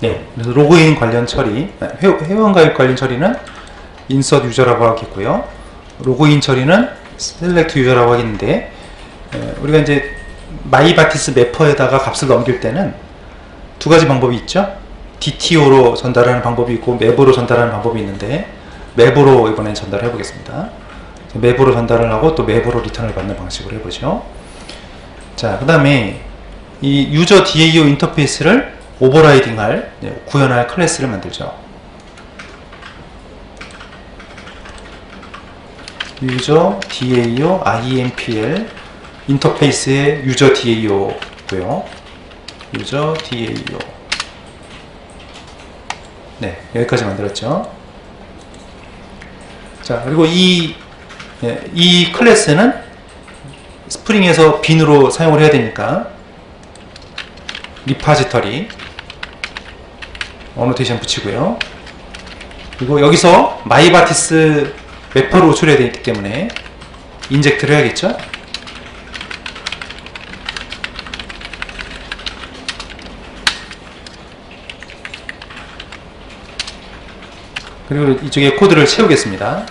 네, 그래서 로그인 관련 처리, 회원 가입 관련 처리는 인서트 유저라고 하겠고요. 로그인 처리는 셀렉트 유저라고 하겠는데, 우리가 이제 마이바티스 매퍼에다가 값을 넘길 때는 두 가지 방법이 있죠. DTO로 전달하는 방법이 있고 맵으로 전달하는 방법이 있는데, 맵으로 이번엔 전달을 해보겠습니다. 맵으로 전달을 하고 또 맵으로 리턴을 받는 방식으로 해보죠. 자, 그 다음에 이 유저 DAO 인터페이스를 오버라이딩할, 구현할 클래스를 만들죠. 유저 DAO IMPL 인터페이스의 유저 DAO고요. 유저 DAO. 네, 여기까지 만들었죠. 자, 그리고 이 클래스는 스프링에서 빈으로 사용을 해야 되니까 리파지터리 어노테이션 붙이고요. 그리고 여기서 마이바티스 매퍼로 호출해야 되기 때문에 인젝트를 해야겠죠. 그리고 이쪽에 코드를 채우겠습니다.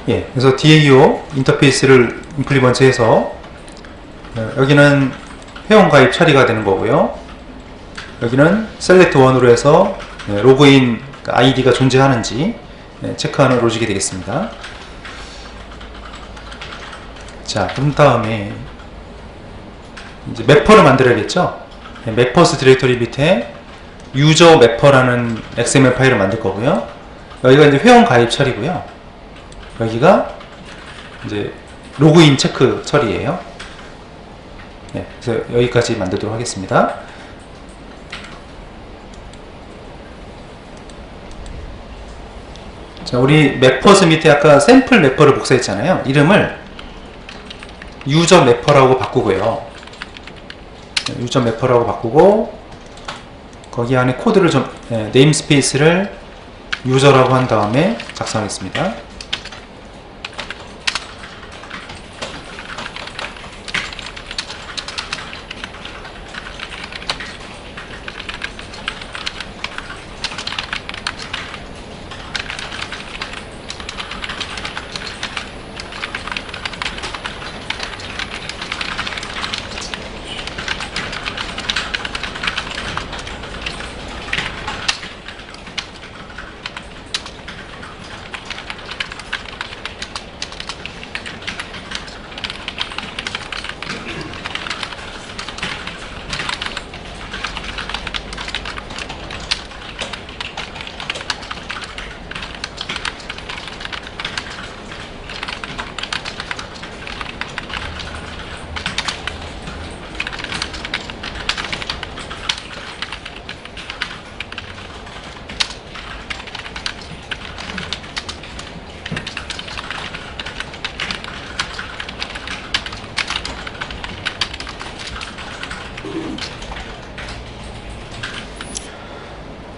예, 그래서 DAO 인터페이스를 임플리먼트 해서 여기는 회원 가입 처리가 되는 거고요. 여기는 select 1으로 해서 로그인 아이디가 존재하는지 체크하는 로직이 되겠습니다. 자, 그럼 다음에 이제 매퍼를 만들어야겠죠. 매퍼스 디렉터리 밑에 유저 매퍼라는 XML 파일을 만들 거고요. 여기가 이제 회원 가입 처리고요. 여기가 이제 로그인 체크 처리예요. 네, 그래서 여기까지 만들도록 하겠습니다. 자, 우리 매퍼스 밑에 아까 샘플 매퍼를 복사했잖아요. 이름을 유저 매퍼라고 바꾸고요. 유저 매퍼라고 바꾸고 거기 안에 코드를 좀 네임스페이스를 유저라고 한 다음에 작성하겠습니다.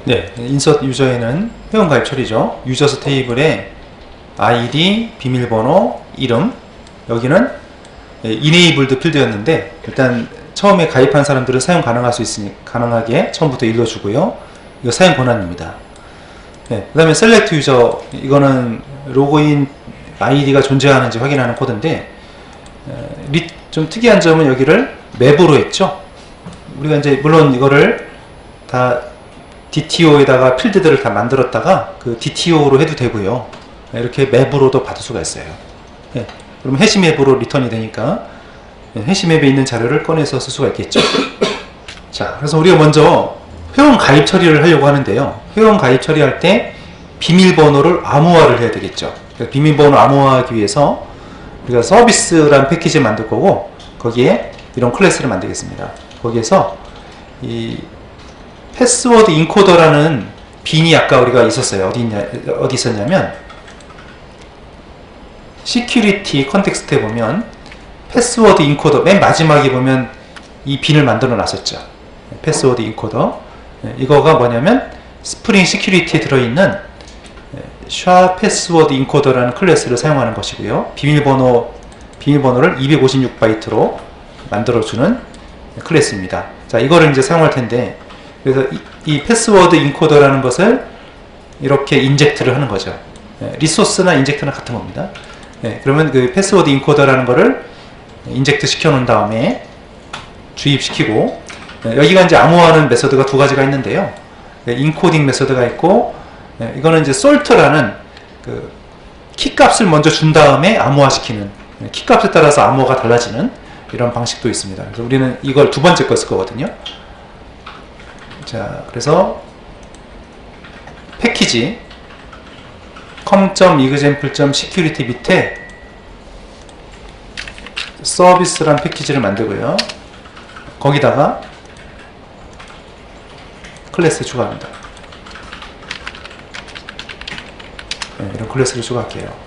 네, 인서트 유저에는 회원가입 처리죠. 유저스 테이블에 아이디, 비밀번호, 이름, 여기는 이네이블드 필드였는데 일단 처음에 가입한 사람들은 사용 가능할 수 있으니 가능하게 처음부터 일러주고요. 이거 사용 권한입니다. 네, 그 다음에 셀렉트 유저, 이거는 로그인 아이디가 존재하는지 확인하는 코드인데 좀 특이한 점은 여기를 맵으로 했죠. 우리가 이제 물론 이거를 다 DTO에다가 필드들을 다 만들었다가 그 DTO로 해도 되고요. 이렇게 맵으로도 받을 수가 있어요. 네, 그럼 해시맵으로 리턴이 되니까 해시맵에 있는 자료를 꺼내서 쓸 수가 있겠죠. 자, 그래서 우리가 먼저 회원 가입 처리를 하려고 하는데요. 회원 가입 처리할 때 비밀번호를 암호화를 해야 되겠죠. 비밀번호 암호화하기 위해서 우리가 서비스란 패키지를 만들 거고 거기에 이런 클래스를 만들겠습니다. 거기에서 이 패스워드 인코더라는 빈이 아까 우리가 있었어요. 어디 있었냐면 시큐리티 컨텍스트에 보면 패스워드 인코더 맨 마지막에 보면 이 빈을 만들어 놨었죠. 패스워드 인코더. 이거가 뭐냐면 스프링 시큐리티에 들어있는 샤 패스워드 인코더라는 클래스를 사용하는 것이고요. 비밀번호를 256바이트로 만들어주는 클래스입니다. 자, 이거를 이제 사용할 텐데, 그래서 이 패스워드 인코더라는 것을 이렇게 인젝트를 하는 거죠. 리소스나 인젝트는 같은 겁니다. 그러면 그 패스워드 인코더라는 거를 인젝트 시켜 놓은 다음에 주입시키고, 여기가 이제 암호화하는 메서드가 두 가지가 있는데요. 인코딩 메서드가 있고, 이거는 이제 솔트라는 그 키값을 먼저 준 다음에 암호화시키는, 키값에 따라서 암호가 달라지는 이런 방식도 있습니다. 그래서 우리는 이걸 두 번째 거 쓸 거거든요. 자, 그래서 패키지 com.example.security 밑에 서비스란 패키지를 만들고요. 거기다가 클래스 추가합니다. 네, 이런 클래스를 추가할게요.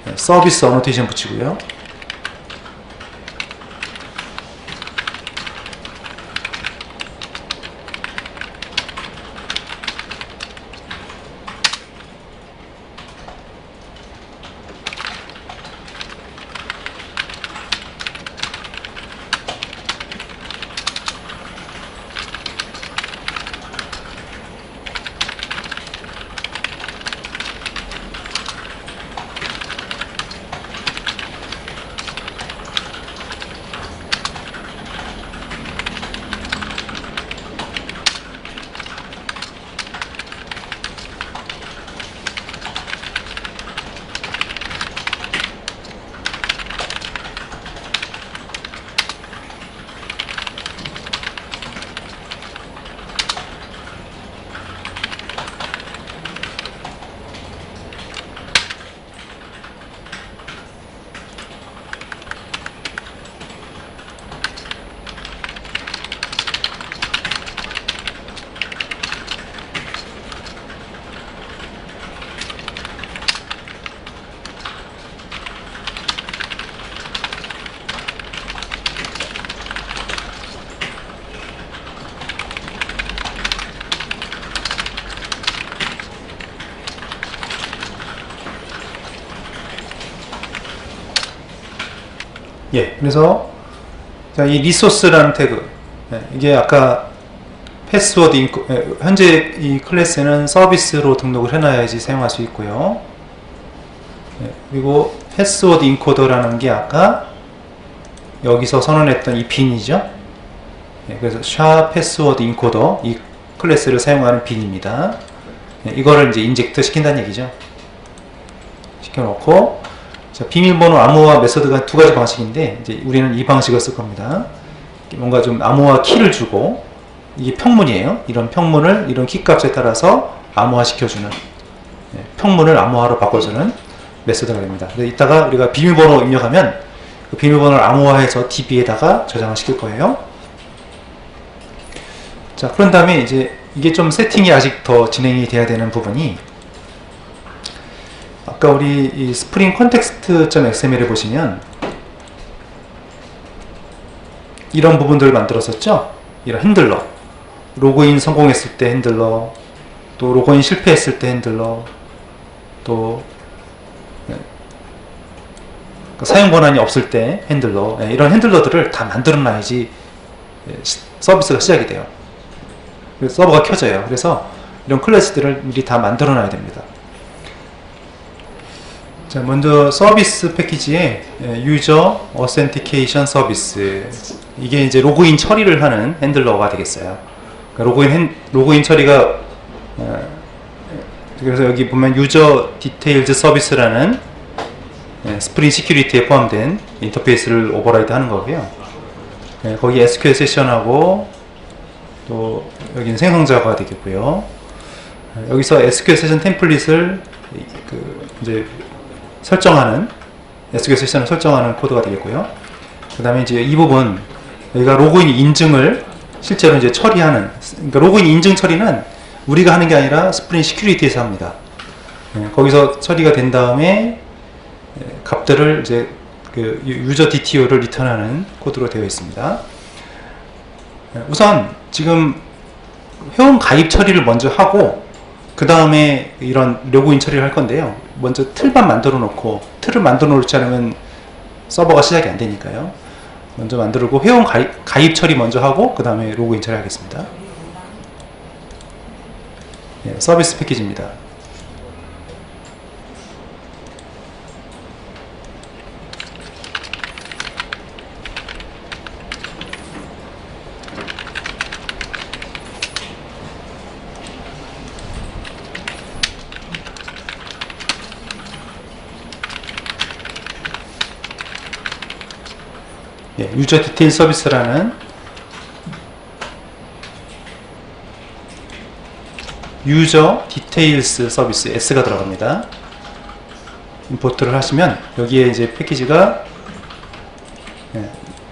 네, 서비스 어노테이션 붙이고요. 예, 그래서 자, 이 리소스라는 태그, 이게 아까 패스워드 현재 이 클래스는 서비스로 등록을 해놔야지 사용할 수 있고요. 그리고 패스워드 인코더라는 게 아까 여기서 선언했던 이 빈이죠. 그래서 샤 패스워드 인코더, 이 클래스를 사용하는 빈입니다. 이거를 이제 인젝트 시킨다는 얘기죠. 시켜놓고, 자, 비밀번호 암호화 메서드가 두 가지 방식인데, 이제 우리는 이 방식을 쓸 겁니다. 뭔가 좀 암호화 키를 주고, 이게 평문이에요. 이런 평문을 이런 키 값에 따라서 암호화 시켜주는, 평문을 암호화로 바꿔주는 메서드가 됩니다. 이따가 우리가 비밀번호 입력하면 그 비밀번호를 암호화해서 DB에다가 저장을 시킬 거예요. 자, 그런 다음에 이제 이게 좀 세팅이 아직 더 진행이 돼야 되는 부분이, 아까 우리 이 스프링 컨텍스트.xml에 보시면 이런 부분들을 만들었었죠. 이런 핸들러, 로그인 성공했을 때 핸들러, 또 로그인 실패했을 때 핸들러, 또 사용 권한이 없을 때 핸들러, 이런 핸들러들을 다 만들어 놔야지 서비스가 시작이 돼요. 그래서 서버가 켜져요. 그래서 이런 클래스들을 미리 다 만들어 놔야 됩니다. 자, 먼저 서비스 패키지에 유저 어센티케이션 서비스, 이게 이제 로그인 처리를 하는 핸들러가 되겠어요. 그러니까 로그인 처리가 그래서 여기 보면 유저 디테일즈 서비스라는 스프링 시큐리티에 포함된 인터페이스를 오버라이드 하는 거고요. 거기 SQL 세션하고 또 여기는 생성자가 되겠고요. 여기서 SQL 세션 템플릿을 이제 설정하는, SQL 세션을 설정하는 코드가 되겠고요. 그 다음에 이제 이 부분, 여기가 로그인 인증을 실제로 이제 처리하는, 그러니까 로그인 인증 처리는 우리가 하는 게 아니라 스프링 시큐리티에서 합니다. 거기서 처리가 된 다음에 값들을 이제 그 유저 DTO를 리턴하는 코드로 되어 있습니다. 우선 지금 회원 가입 처리를 먼저 하고 그 다음에 이런 로그인 처리를 할 건데요. 먼저 틀만 만들어 놓고, 틀을 만들어 놓지 않으면 서버가 시작이 안 되니까요. 먼저 만들고 회원 가입 처리 먼저 하고 그 다음에 로그인 처리 하겠습니다. 서비스 패키지입니다. 유저 디테일 서비스라는 유저 디테일스 서비스 S가 들어갑니다. 임포트를 하시면 여기에 이제 패키지가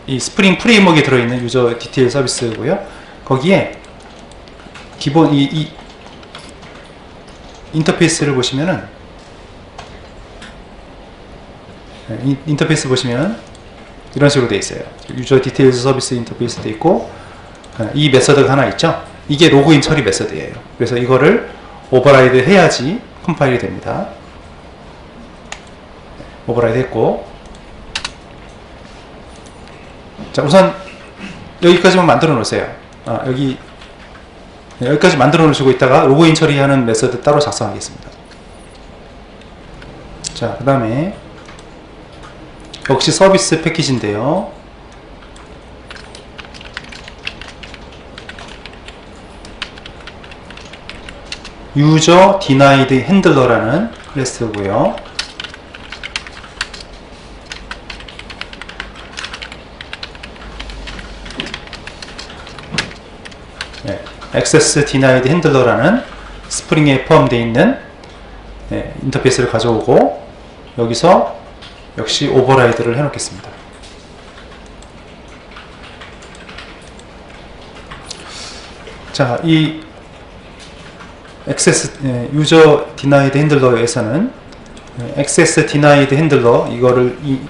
이 스프링 프레임워크에 들어있는 유저 디테일 서비스고요. 거기에 기본 이 인터페이스를 보시면은 인터페이스 보시면 이런 식으로 되어 있어요. 유저 디테일즈 서비스 인터페이스 되어 있고, 이 메서드가 하나 있죠. 이게 로그인 처리 메서드예요. 그래서 이거를 오버라이드 해야지 컴파일이 됩니다. 오버라이드 했고, 자, 우선 여기까지만 만들어 놓으세요. 여기까지 만들어 놓으시고 있다가 로그인 처리하는 메서드 따로 작성하겠습니다. 자, 그 다음에 역시 서비스 패키지인데요. 유저 디나이드 핸들러라는 클래스고요. 액세스 디나이드 핸들러라는 스프링에 포함되어 있는 인터페이스를 가져오고 여기서 역시 오버라이드를 해 놓겠습니다. 자, 이 유저 디나이드 핸들러에서는 액세스 디나이드 핸들러 이거를 이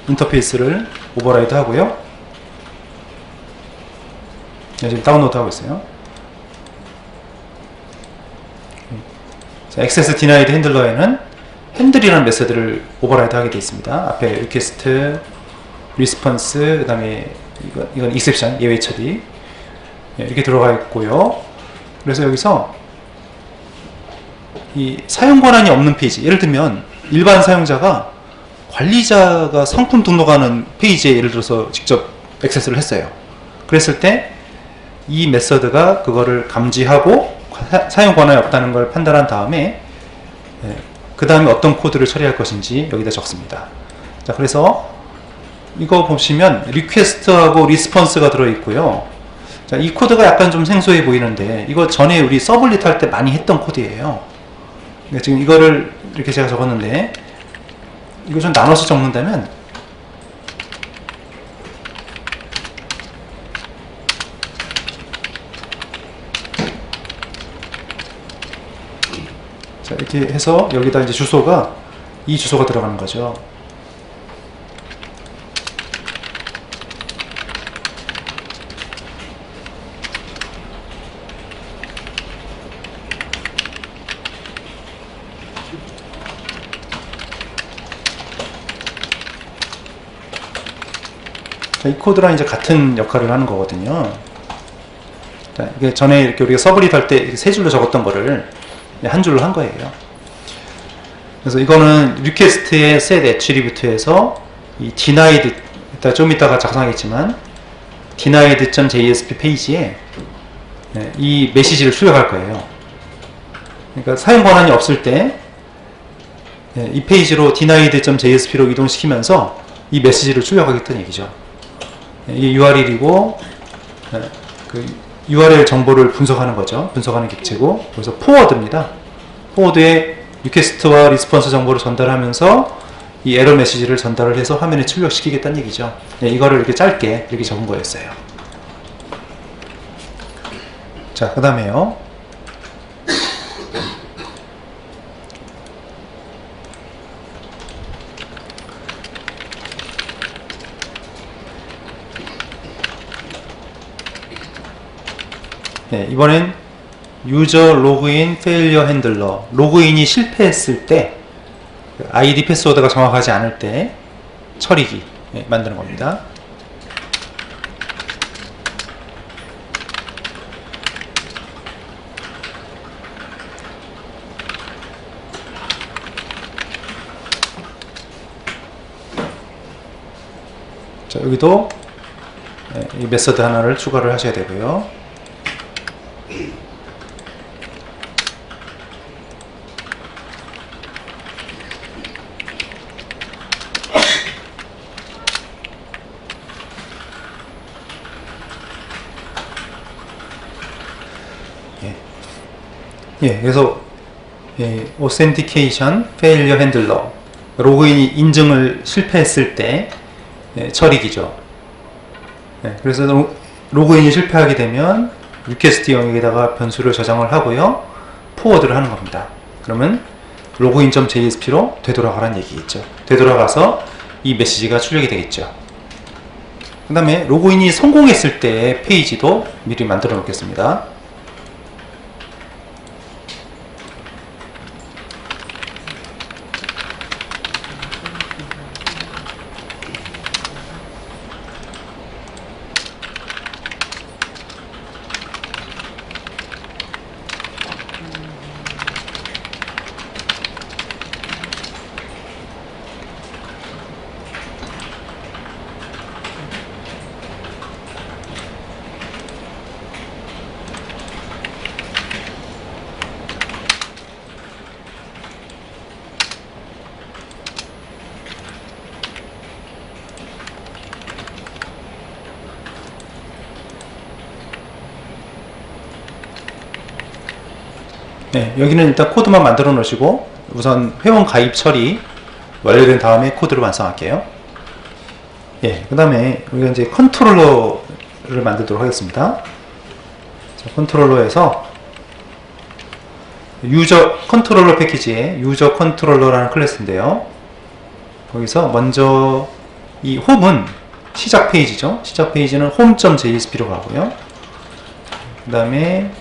인터페이스를 오버라이드 하고요. 지금 다운로드 하고 있어요. 액세스 디나이드 핸들러에는 핸들이라는 메서드를 오버라이드 하게 되어 있습니다. 앞에 리퀘스트, 리스폰스, 그 다음에 이건 익셉션, 예외 처리 이렇게 들어가 있고요. 그래서 여기서 이 사용 권한이 없는 페이지, 예를 들면 일반 사용자가 관리자가 상품 등록하는 페이지에 예를 들어서 직접 액세스를 했어요. 그랬을 때 이 메서드가 그거를 감지하고 사용 권한이 없다는 걸 판단한 다음에 그 다음에 어떤 코드를 처리할 것인지 여기다 적습니다. 자, 그래서 이거 보시면 리퀘스트하고 리스폰스가 들어있고요. 자, 이 코드가 약간 좀 생소해 보이는데 이거 전에 우리 서블릿 할 때 많이 했던 코드예요. 그러니까 지금 이거를 이렇게 제가 적었는데 이거 좀 나눠서 적는다면 자, 이렇게 해서 여기다 이제 주소가 이 주소가 들어가는 거죠. 이 코드랑 이제 같은 역할을 하는 거거든요. 자, 이게 전에 이렇게 우리가 서브릿 할 때 세 줄로 적었던 거를 한 줄로 한 거예요. 그래서 이거는 리퀘스트의 set attribute에서 이 denied, 좀 이따가 작성하겠지만 denied.jsp 페이지에 이 메시지를 출력할 거예요. 그러니까 사용 권한이 없을 때 이 페이지로 denied.jsp로 이동시키면서 이 메시지를 출력하겠다는 얘기죠. 이게 URL이고 그 URL 정보를 분석하는 거죠. 분석하는 객체고, 그래서 포워드입니다. 포워드에 리퀘스트와 리스폰스 정보를 전달하면서 이 에러 메시지를 전달을 해서 화면에 출력시키겠다는 얘기죠. 이거를 이렇게 짧게 이렇게 적은 거였어요. 자, 그 다음에요. 이번엔 유저 로그인 페일리어 핸들러, 로그인이 실패했을 때 아이디 패스워드가 정확하지 않을 때 처리기 만드는 겁니다. 자, 여기도 이 메서드 하나를 추가를 하셔야 되고요. 그래서 Authentication Failure Handler, 로그인 인증을 실패했을 때 처리기죠. 그래서 로그인이 실패하게 되면 리퀘스트 영역에다가 변수를 저장을 하고요, 포워드를 하는 겁니다. 그러면 login.jsp로 되돌아가라는 얘기겠죠. 되돌아가서 이 메시지가 출력이 되겠죠. 그 다음에 로그인이 성공했을 때 페이지도 미리 만들어 놓겠습니다. 여기는 일단 코드만 만들어 놓으시고 우선 회원 가입 처리 완료된 다음에 코드를 완성할게요. 그 다음에 우리가 이제 컨트롤러를 만들도록 하겠습니다. 자, 컨트롤러에서 유저 컨트롤러 패키지에 유저 컨트롤러라는 클래스인데요. 거기서 먼저 이 홈은 시작 페이지죠. 시작 페이지는 home.jsp로 가고요. 그 다음에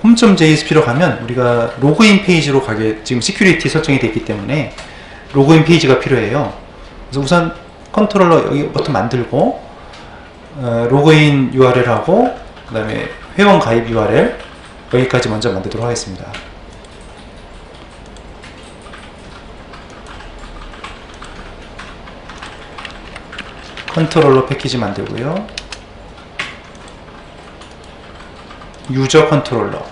home.jsp로 가면 우리가 로그인 페이지로 가게, 지금 시큐리티 설정이 되어 있기 때문에 로그인 페이지가 필요해요. 그래서 우선 컨트롤러 여기 버튼 만들고 로그인 URL하고 그 다음에 회원 가입 URL 여기까지 먼저 만들도록 하겠습니다. 컨트롤러 패키지 만들고요. 유저 컨트롤러,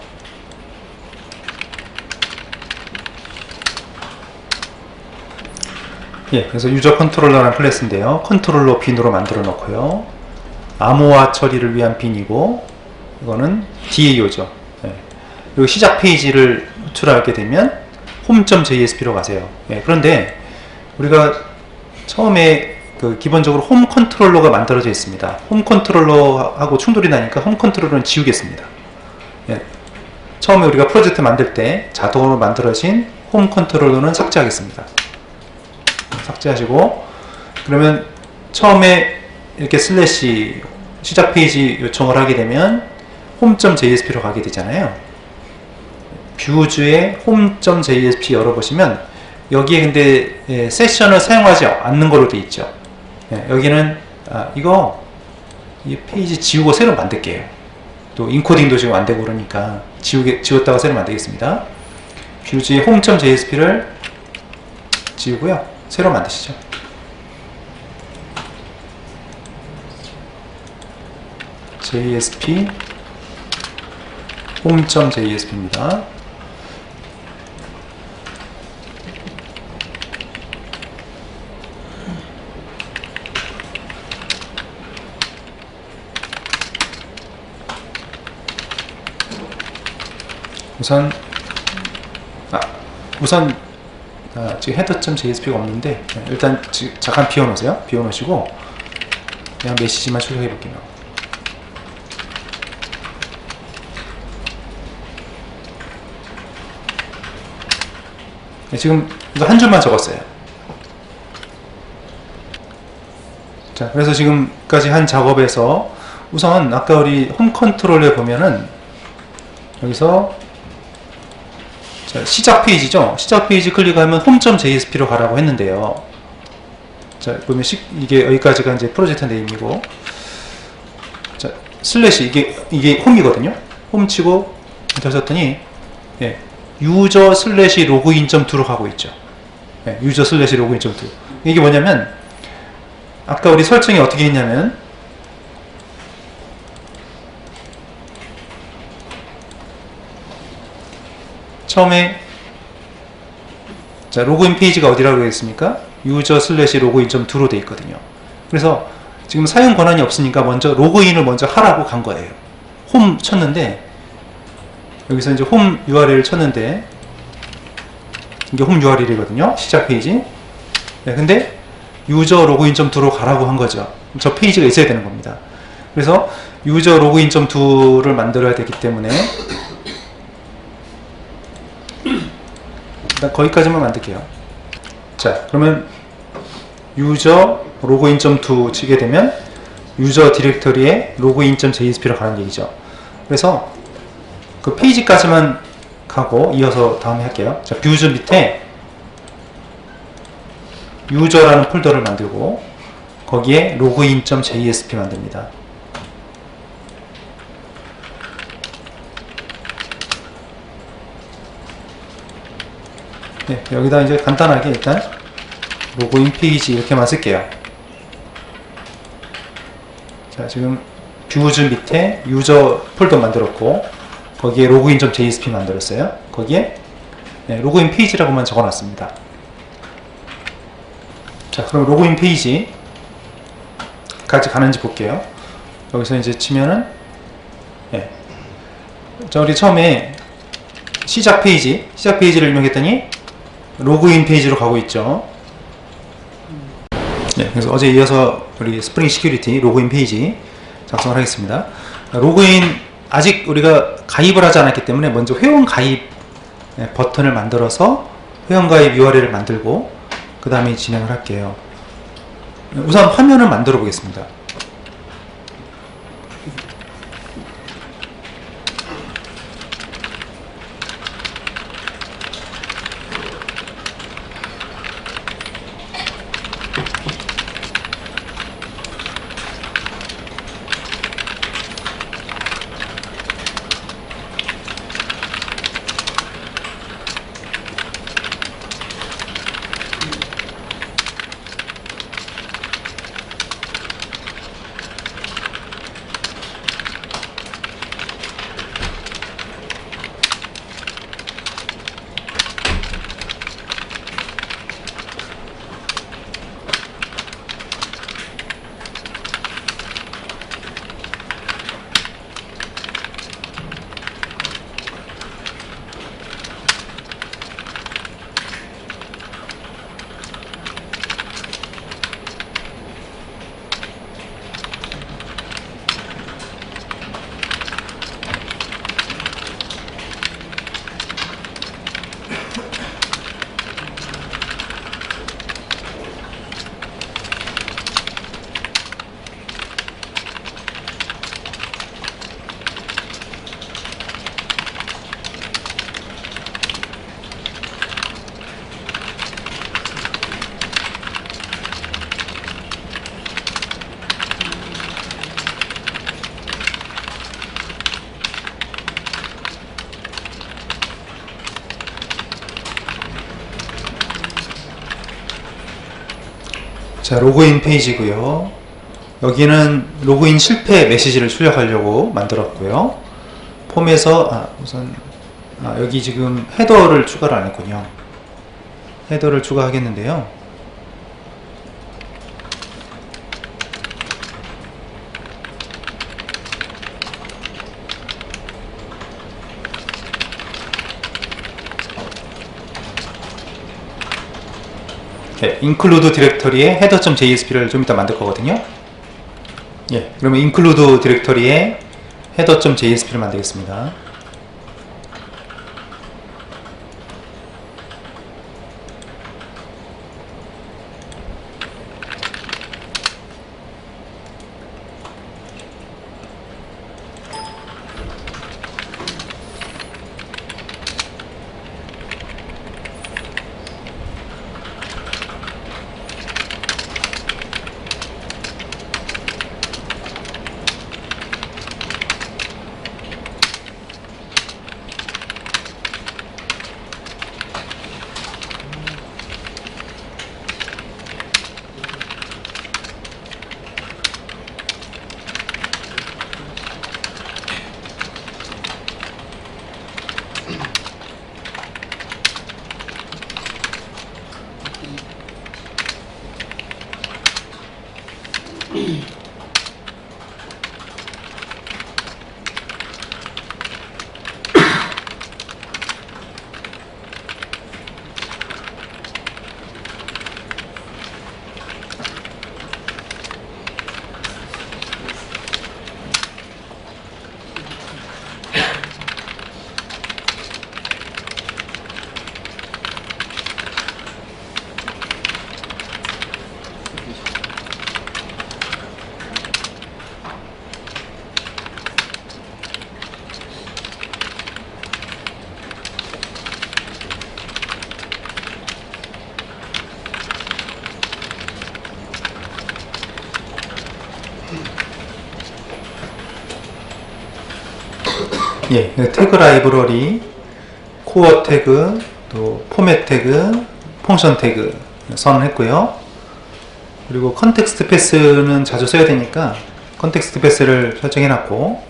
그래서 유저 컨트롤러라는 클래스인데요. 컨트롤러 빈으로 만들어 놓고요. 암호화 처리를 위한 빈이고, 이거는 DAO죠. 그리고 시작 페이지를 호출하게 되면 home.jsp로 가세요. 그런데 우리가 처음에 기본적으로 홈 컨트롤러가 만들어져 있습니다. 홈 컨트롤러하고 충돌이 나니까 홈 컨트롤러는 지우겠습니다. 처음에 우리가 프로젝트 만들 때 자동으로 만들어진 홈 컨트롤러는 삭제하겠습니다. 삭제하시고, 그러면 처음에 이렇게 슬래시 시작 페이지 요청을 하게 되면 home.jsp로 가게 되잖아요. 뷰즈에 home.jsp 열어보시면 여기에 근데 세션을 사용하지 않는 걸로 되어 있죠. 여기는 이 페이지 지우고 새로 만들게요. 또 인코딩도 지금 안 되고 그러니까 지웠다가 새로 만들겠습니다. 뷰지 home.jsp를 지우고요. 새로 만드시죠. JSP home.jsp입니다. 우선 지금 header.jsp가 없는데 일단 잠깐 비워놓으세요. 비워놓으시고 그냥 메시지만 출력해 볼게요. 지금 이거 한 줄만 적었어요. 자, 그래서 지금까지 한 작업에서 우선 아까 우리 홈 컨트롤에 보면은 여기서 자, 시작 페이지죠. 시작 페이지 클릭하면 home.jsp로 가라고 했는데요. 자, 보면 이게 여기까지가 이제 프로젝트 네임이고, 자, 슬래시 이게 홈이거든요. 홈 치고 엔터 쳤더니 예, 유저 슬래시 로그인.to로 가고 있죠. 예, 유저 슬래시 로그인.to. 이게 뭐냐면 아까 우리 설정이 어떻게 했냐면 처음에 자, 로그인 페이지가 어디라고 되겠습니까? 유저 슬래시 로그인.to로 되어 있거든요. 그래서 지금 사용 권한이 없으니까 먼저 로그인을 먼저 하라고 간 거예요. 홈 쳤는데 여기서 이제 홈 URL을 쳤는데 이게 홈 URL이거든요. 시작 페이지. 네, 근데 유저 로그인.to로 가라고 한 거죠. 저 페이지가 있어야 되는 겁니다. 그래서 유저 로그인.to를 만들어야 되기 때문에 일단 거기까지만 만들게요. 자, 그러면 유저 로그인.to 치게 되면 유저 디렉터리에 로그인.jsp로 가는 얘기죠. 그래서 그 페이지까지만 가고 이어서 다음에 할게요. 자, 뷰즈 밑에 유저라는 폴더를 만들고 거기에 로그인.jsp 만듭니다. 네, 여기다 이제 간단하게 일단 로그인 페이지 이렇게만 쓸게요. 자, 지금 뷰즈 밑에 유저 폴더 만들었고 거기에 로그인.jsp 만들었어요. 거기에 네, 로그인 페이지라고만 적어놨습니다. 자, 그럼 로그인 페이지까지 가는지 볼게요. 여기서 이제 치면은 네. 자, 우리 처음에 시작 페이지를 입력했더니 로그인 페이지로 가고 있죠. 네, 그래서 어제 이어서 우리 스프링 시큐리티 로그인 페이지 작성을 하겠습니다. 로그인 아직 우리가 가입을 하지 않았기 때문에 먼저 회원 가입 버튼을 만들어서 회원 가입 URL을 만들고 그 다음에 진행을 할게요. 우선 화면을 만들어 보겠습니다. 자, 로그인 페이지고요. 여기는 로그인 실패 메시지를 출력하려고 만들었고요. 폼에서 우선 여기 지금 헤더를 추가를 안 했군요. 헤더를 추가하겠는데요. 네, include 디렉터리에 header.jsp를 좀 이따 만들 거거든요. 예, 그러면 include 디렉터리에 header.jsp를 만들겠습니다. 예, 태그 라이브러리, 코어 태그, 또 포맷 태그, 펑션 태그 선언했고요. 그리고 컨텍스트 패스는 자주 써야 되니까 컨텍스트 패스를 설정해 놨고,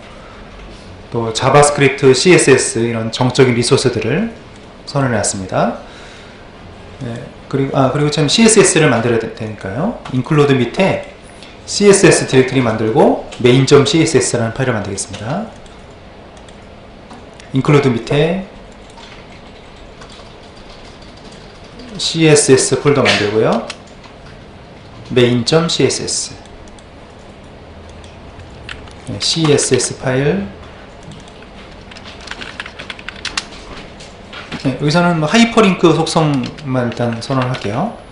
또 자바스크립트, CSS 이런 정적인 리소스들을 선언해 놨습니다. 예, 그리고 참 CSS를 만들어야 되니까요. include 밑에 CSS 디렉터리 만들고 main.css라는 파일을 만들겠습니다. include 밑에 css 폴더 만들고요. main.css css 파일. 네, 여기서는 하이퍼링크 속성만 일단 선언할게요.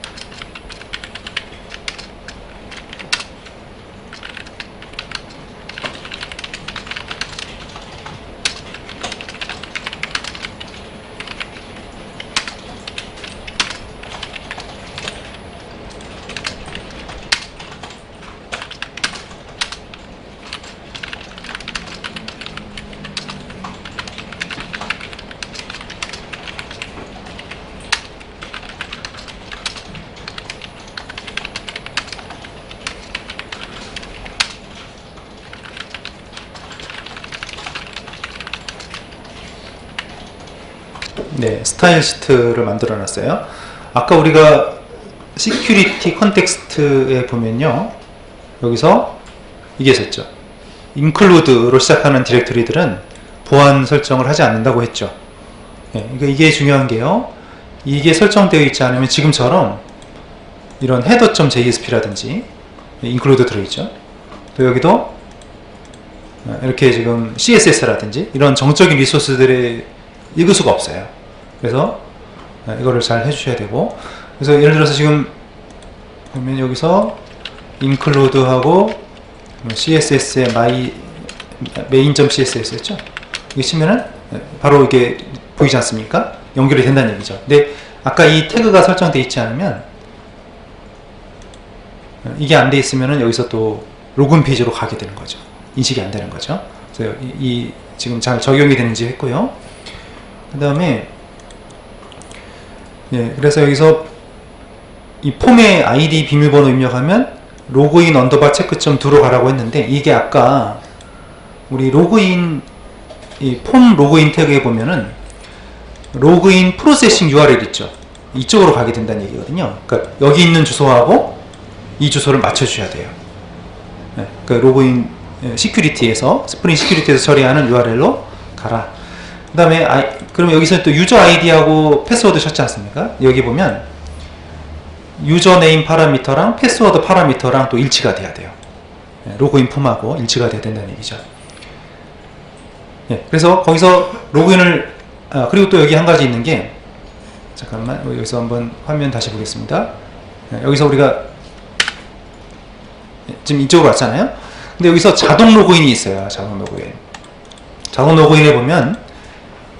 네, 스타일 시트를 만들어 놨어요. 아까 우리가 시큐리티 컨텍스트에 보면요, 여기서 이게 있었죠. include로 시작하는 디렉터리들은 보안 설정을 하지 않는다고 했죠. 네, 그러니까 이게 중요한 게요, 이게 설정되어 있지 않으면 지금처럼 이런 header.jsp라든지 include 들어있죠. 또 여기도 이렇게 지금 CSS라든지 이런 정적인 리소스들을 읽을 수가 없어요. 그래서 이거를 잘 해주셔야 되고, 그래서 예를 들어서 지금 보면 여기서 include하고 CSS의 main.css였죠. 이게 치면은 바로 이게 보이지 않습니까? 연결이 된다는 얘기죠. 근데 아까 이 태그가 설정되어 있지 않으면, 이게 안 돼 있으면은 여기서 또 로그인 페이지로 가게 되는 거죠. 인식이 안 되는 거죠. 그래서 지금 잘 적용이 되는지 했고요. 그 다음에, 예, 그래서 여기서 이 폼에 아이디 비밀번호 입력하면 로그인 언더바 체크점 두로 가라고 했는데, 이게 아까 우리 로그인 이 폼 로그인 태그에 보면은 로그인 프로세싱 URL 있죠. 이쪽으로 가게 된다는 얘기거든요. 그러니까 여기 있는 주소하고 이 주소를 맞춰주셔야 돼요. 네, 그러니까 로그인 시큐리티에서 스프링 시큐리티에서 처리하는 URL로 가라. 그 다음에 그럼 여기서 또 유저 아이디하고 패스워드 쳤지 않습니까? 여기 보면 유저네임 파라미터랑 패스워드 파라미터랑 또 일치가 돼야 돼요. 네, 로그인 폼하고 일치가 돼야 된다는 얘기죠. 네, 그래서 거기서 로그인을 그리고 또 여기 한 가지 있는 게, 잠깐만 여기서 한번 화면 다시 보겠습니다. 네, 여기서 우리가 지금 이쪽으로 왔잖아요. 근데 여기서 자동 로그인이 있어요. 자동 로그인. 자동 로그인에 보면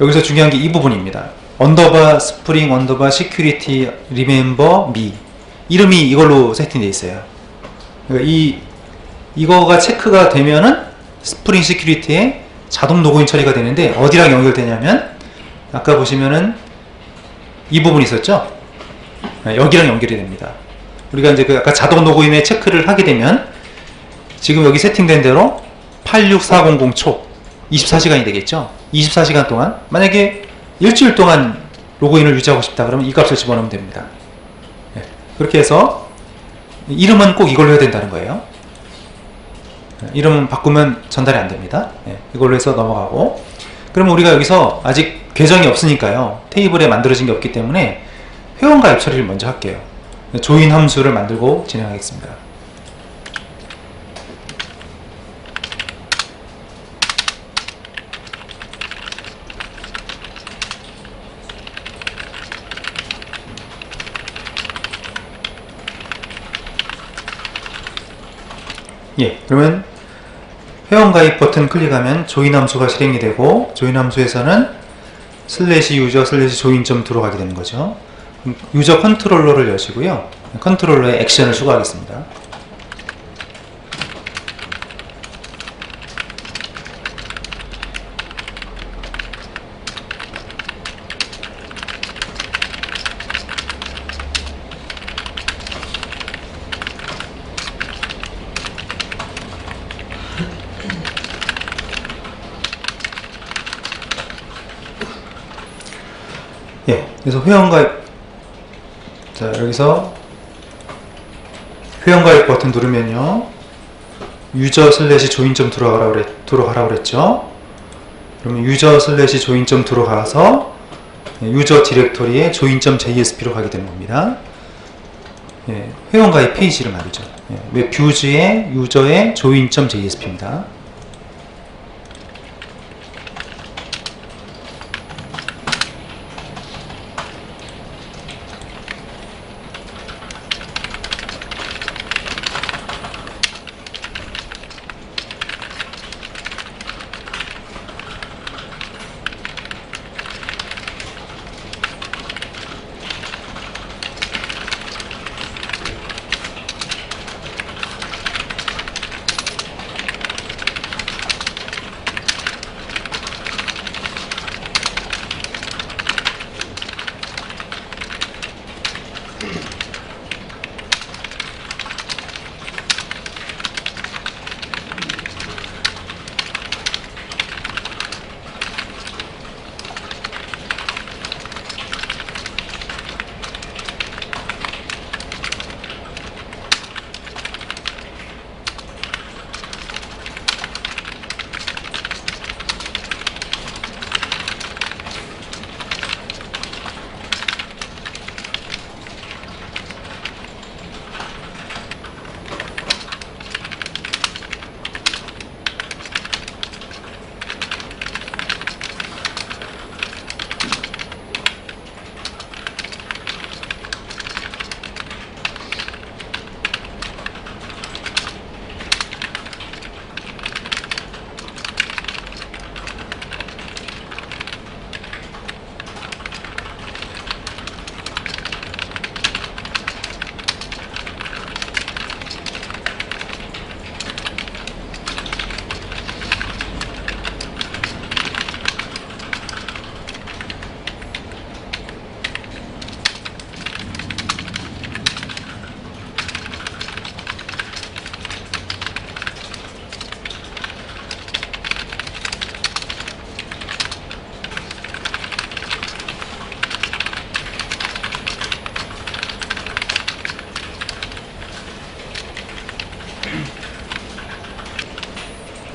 여기서 중요한 게 이 부분입니다. 언더바 스프링 언더바 시큐리티 리멤버 미, 이름이 이걸로 세팅되어 있어요. 그러니까 이거가 체크가 되면은 스프링 시큐리티에 자동 로그인 처리가 되는데, 어디랑 연결되냐면 아까 보시면은 이 부분이 있었죠. 여기랑 연결이 됩니다. 우리가 이제 아까 자동 로그인에 체크를 하게 되면 지금 여기 세팅된 대로 86400 초 24시간이 되겠죠. 24시간 동안, 만약에 일주일 동안 로그인을 유지하고 싶다 그러면 이 값을 집어넣으면 됩니다. 네, 그렇게 해서 이름은 꼭 이걸로 해야 된다는 거예요. 이름은 바꾸면 전달이 안 됩니다. 네, 이걸로 해서 넘어가고, 그러면 우리가 여기서 아직 계정이 없으니까요, 테이블에 만들어진 게 없기 때문에 회원가입 처리를 먼저 할게요. 조인 함수를 만들고 진행하겠습니다. 예, 그러면 회원가입 버튼 클릭하면 조인 함수가 실행이 되고, 조인 함수에서는 슬래시 유저 슬래시 조인 점 들어가게 되는 거죠. 유저 컨트롤러를 여시고요, 컨트롤러에 액션을 추가하겠습니다. 예, 그래서 회원가입, 자 여기서 회원가입 버튼 누르면요, 유저 슬래시 조인 점 들어가라 그랬죠. 그러면 유저 슬래시 조인 점 들어가서 유저 디렉토리에 조인 점 JSP로 가게 되는 겁니다. 예, 회원가입 페이지를 말이죠. 예, 웹뷰즈의 유저의 조인 점 JSP입니다.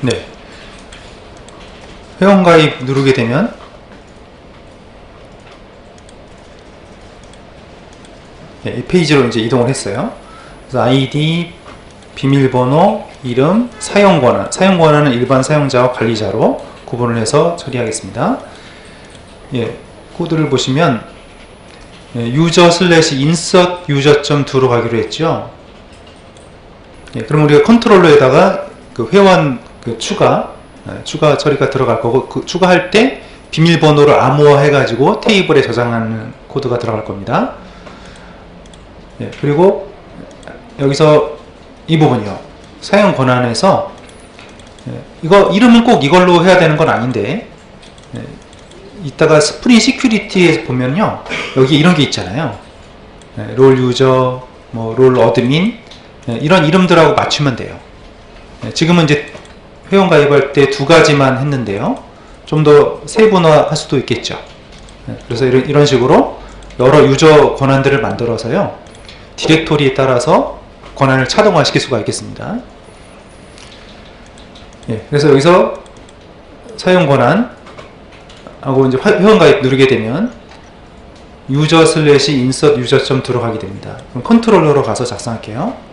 네. 회원가입 누르게 되면 네, 이 페이지로 이제 이동을 했어요. 그래서 아이디, 비밀번호, 이름, 사용권한. 사용권한은 일반 사용자와 관리자로 구분을 해서 처리하겠습니다. 예, 코드를 보시면 유저 슬래시 인서트 유저.do로 가기로 했죠. 예, 그럼 우리가 컨트롤러에다가 그 회원 추가 처리가 들어갈 거고, 그 추가할 때 비밀번호를 암호화 해가지고 테이블에 저장하는 코드가 들어갈 겁니다. 예, 그리고 여기서 이 부분이요. 사용 권한에서 이거 이름은 꼭 이걸로 해야 되는 건 아닌데, 이따가 스프링 시큐리티에서 보면요, 여기 이런 게 있잖아요. 롤 유저, 뭐 롤 어드민, 이런 이름들하고 맞추면 돼요. 지금은 이제 회원 가입할 때 두 가지만 했는데요, 좀 더 세분화할 수도 있겠죠. 그래서 이런 식으로 여러 유저 권한들을 만들어서요, 디렉토리에 따라서 권한을 차동화 시킬 수가 있겠습니다. 예, 그래서 여기서 사용 권한 하고 이제 회원 가입 누르게 되면 유저 슬래시 인서트 유저.do로 들어가게 됩니다. 그럼 컨트롤러로 가서 작성할게요.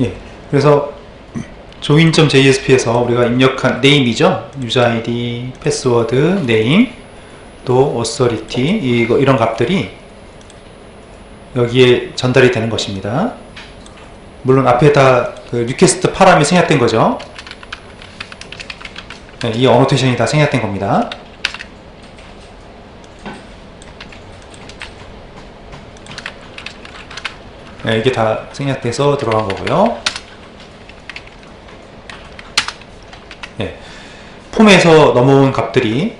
예, 그래서 join.jsp에서 우리가 입력한 네임이죠. 유저 아이디, 패스워드, 네임, 또 authority, 이런 값들이 여기에 전달이 되는 것입니다. 물론 앞에다 그 리퀘스트 파람이 생략된 거죠. 네, 이 어노테이션이 다 생략된 겁니다. 네, 이게 다 생략돼서 들어간 거고요. 네, 폼에서 넘어온 값들이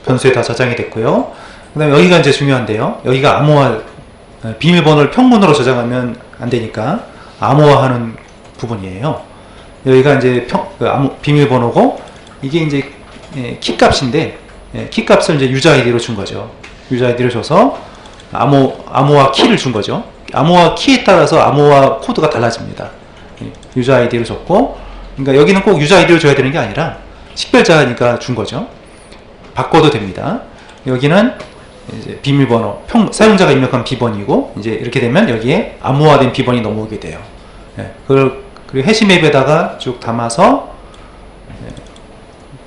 변수에 다 저장이 됐고요. 그 다음에 여기가 이제 중요한데요. 여기가 암호화, 비밀번호를 평문으로 저장하면 안 되니까 암호화하는 부분이에요. 여기가 이제 비밀번호고, 이게 이제 키 값인데, 키 값을 이제 유저 아이디로 준 거죠. 유저 아이디를 줘서 암호화 키를 준 거죠. 암호화 키에 따라서 암호화 코드가 달라집니다. 유저 아이디를 줬고, 그러니까 여기는 꼭 유저 아이디를 줘야 되는 게 아니라 식별자니까 준 거죠. 바꿔도 됩니다. 여기는 이제 비밀번호, 사용자가 입력한 비번이고, 이제 이렇게 되면 여기에 암호화된 비번이 넘어오게 돼요. 그리고 해시맵에다가 쭉 담아서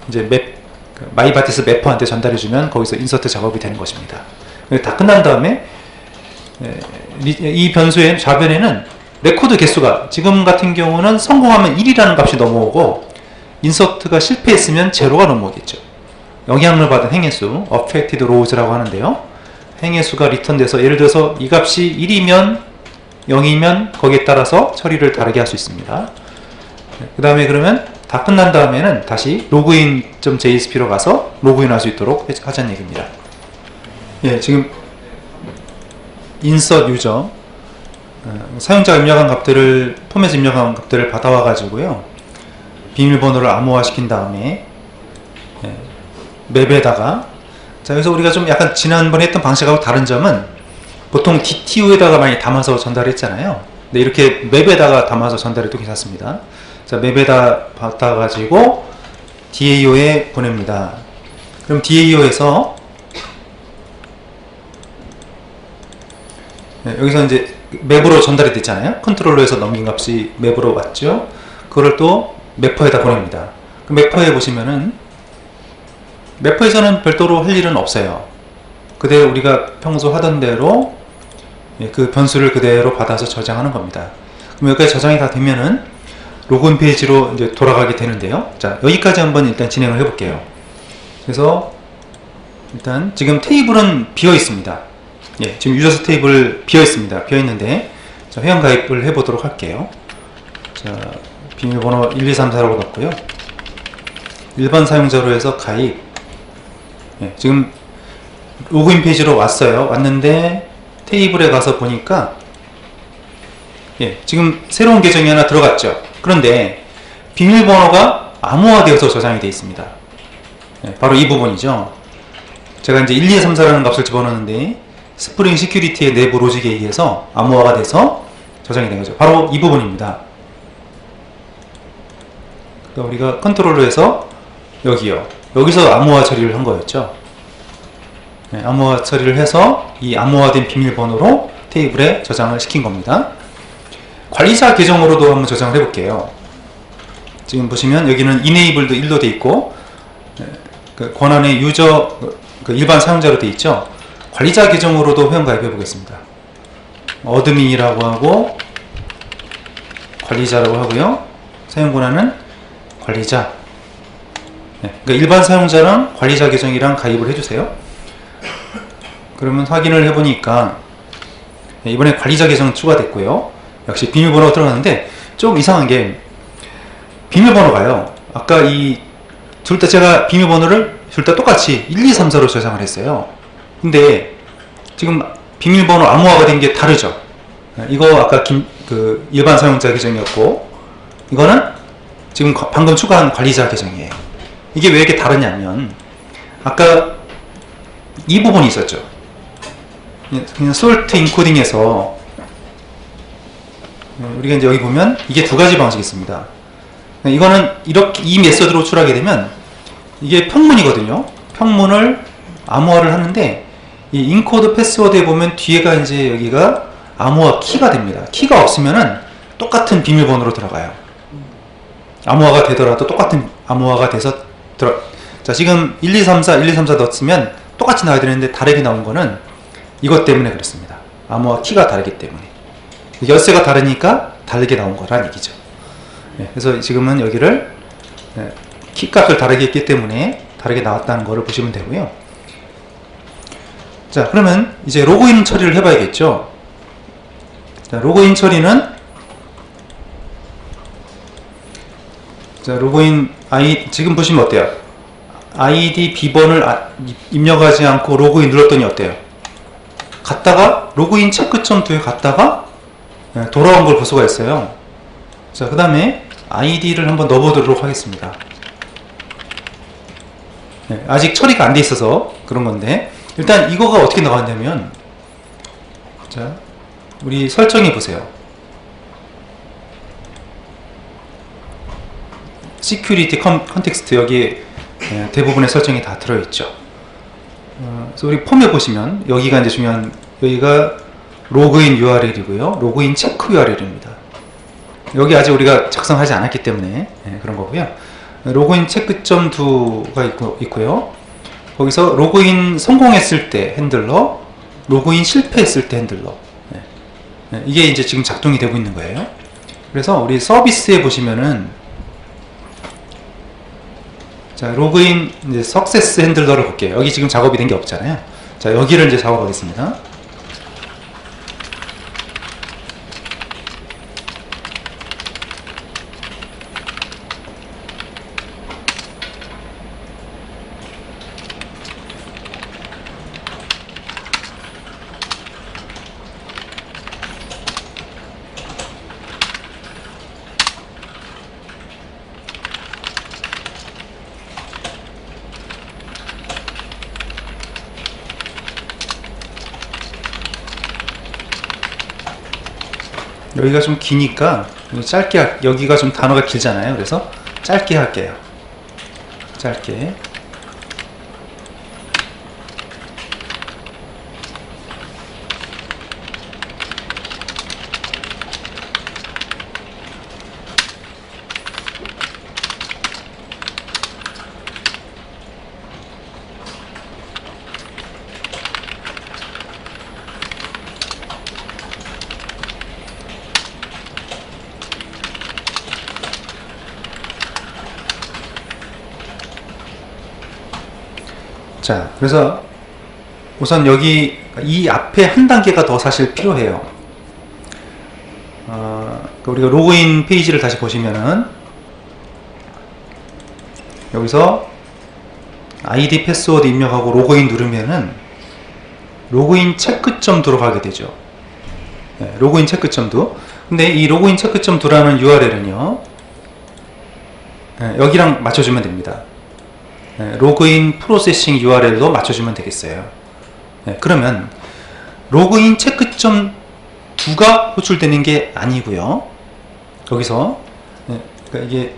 이제 마이바티스 매퍼한테 전달해주면 거기서 인서트 작업이 되는 것입니다. 다 끝난 다음에 이 변수의 좌변에는 레코드 개수가, 지금 같은 경우는 성공하면 1이라는 값이 넘어오고, 인서트가 실패했으면 제로가 넘어오겠죠. 영향을 받은 행해수, affected rows라고 하는데요. 행해수가 리턴돼서 예를 들어서 이 값이 1이면 0이면 거기에 따라서 처리를 다르게 할 수 있습니다. 그 다음에 그러면 다 끝난 다음에는 다시 login.jsp로 가서 로그인 할 수 있도록 하자는 얘기입니다. 예, 지금 insert user 사용자가 입력한 값들을 폼에서 입력한 값들을 받아와 가지고요, 비밀번호를 암호화시킨 다음에 맵에다가, 자 여기서 우리가 좀 약간 지난번에 했던 방식하고 다른 점은 보통 DTU에다가 많이 담아서 전달했잖아요. 근데 이렇게 맵에다가 담아서 전달해도 괜찮습니다. 자, 맵에다 받아가지고 DAO에 보냅니다. 그럼 DAO에서 여기서 이제 맵으로 전달이 됐잖아요. 컨트롤러에서 넘긴 값이 맵으로 왔죠. 그거를 또 매퍼에다 보냅니다. 그 매퍼에 보시면은 매퍼에서는 별도로 할 일은 없어요. 그대로 우리가 평소 하던 대로 그 변수를 그대로 받아서 저장하는 겁니다. 그럼 여기까지 저장이 다 되면은 로그인 페이지로 이제 돌아가게 되는데요. 자, 여기까지 한번 일단 진행을 해볼게요. 그래서 일단 지금 테이블은 비어 있습니다. 예, 지금 유저스 테이블 비어 있습니다. 비어 있는데, 자, 회원 가입을 해보도록 할게요. 자, 비밀번호 1234라고 넣고요. 일반 사용자로 해서 가입. 예, 지금 로그인 페이지로 왔어요. 왔는데 테이블에 가서 보니까 예, 지금 새로운 계정이 하나 들어갔죠. 그런데 비밀번호가 암호화되어서 저장이 되어 있습니다. 예, 바로 이 부분이죠. 제가 이제 1234라는 값을 집어넣는데 스프링 시큐리티의 내부 로직에 의해서 암호화가 돼서 저장이 된 거죠. 바로 이 부분입니다. 그러니까 우리가 컨트롤러에서 여기요, 여기서 암호화 처리를 한 거였죠. 네, 암호화 처리를 해서 이 암호화된 비밀번호로 테이블에 저장을 시킨 겁니다. 관리자 계정으로도 한번 저장을 해볼게요. 지금 보시면 여기는 enabled도 1로 돼 있고, 그 권한의 유저, 그 일반 사용자로 돼 있죠. 관리자 계정으로도 회원 가입해 보겠습니다. 어드민이라고 하고 관리자라고 하고요. 사용 권한은 관리자. 네, 그러니까 일반 사용자랑 관리자 계정이랑 가입을 해주세요. 그러면 확인을 해보니까 이번에 관리자 계정 추가됐고요. 역시 비밀번호가 들어갔는데 좀 이상한 게, 비밀번호가요, 아까 이 둘 다 제가 비밀번호를 둘 다 똑같이 1234로 저장을 했어요. 근데 지금 비밀번호 암호화가 된 게 다르죠. 이거 아까 그 일반 사용자 계정이었고, 이거는 지금 방금 추가한 관리자 계정이에요. 이게 왜 이렇게 다르냐면, 아까 이 부분이 있었죠. 그냥 솔트 인코딩에서 우리가 이제 여기 보면 이게 두 가지 방식이 있습니다. 이거는 이렇게 이 메서드로 출하게 되면 이게 평문이거든요. 평문을 암호화를 하는데, 이 인코드 패스워드에 보면 뒤에가 이제 여기가 암호화 키가 됩니다. 키가 없으면은 똑같은 비밀번호로 들어가요. 암호화가 되더라도 똑같은 암호화가 돼서 자, 지금 1234 넣었으면 똑같이 나와야 되는데 다르게 나온 거는 이것 때문에 그렇습니다. 암호화 키가 다르기 때문에. 열쇠가 다르니까 다르게 나온 거란 얘기죠. 네, 그래서 지금은 여기를 키 값을 다르게 했기 때문에 다르게 나왔다는 거를 보시면 되고요. 자, 그러면 이제 로그인 처리를 해봐야겠죠. 자, 로그인 처리는, 자, 로그인 지금 보시면 어때요? 아이디 비번을 입력하지 않고 로그인 눌렀더니 어때요? 갔다가 로그인 체크.2에 갔다가 돌아온 걸 볼 수가 있어요. 자, 그 다음에 아이디를 한번 넣어보도록 하겠습니다. 네, 아직 처리가 안 돼 있어서 그런 건데, 일단 이거가 어떻게 나왔냐면, 자, 우리 설정해 보세요. 시큐리티 컨텍스트, 여기에 대부분의 설정이 다 들어있죠. 그래서 우리 폼에 보시면 여기가 이제 중요한, 여기가 로그인 URL이고요. 로그인 체크 URL입니다. 여기 아직 우리가 작성하지 않았기 때문에 그런 거고요. 로그인 체크.2가 있고요. 거기서 로그인 성공했을 때 핸들러, 로그인 실패했을 때 핸들러. 이게 이제 지금 작동이 되고 있는 거예요. 그래서 우리 서비스에 보시면은 자, 로그인 이제 석세스 핸들러를 볼게요. 여기 지금 작업이 된 게 없잖아요. 자, 여기를 이제 작업하겠습니다. 여기가 좀 기니까 짧게 여기가 좀 단어가 길잖아요. 그래서 짧게 할게요. 짧게. 자, 그래서 우선 여기 이 앞에 한 단계가 더 사실 필요해요. 우리가 로그인 페이지를 다시 보시면은 여기서 아이디 패스워드 입력하고 로그인 누르면은 로그인 체크점 도로 가게 되죠. 네, 로그인 체크점 도. 근데 이 로그인 체크점 도라는 URL은요, 네, 여기랑 맞춰주면 됩니다. 네, 로그인 프로세싱 URL도 맞춰주면 되겠어요. 네, 그러면 로그인 체크점 2가 호출되는 게 아니고요. 여기서 네, 그러니까 이게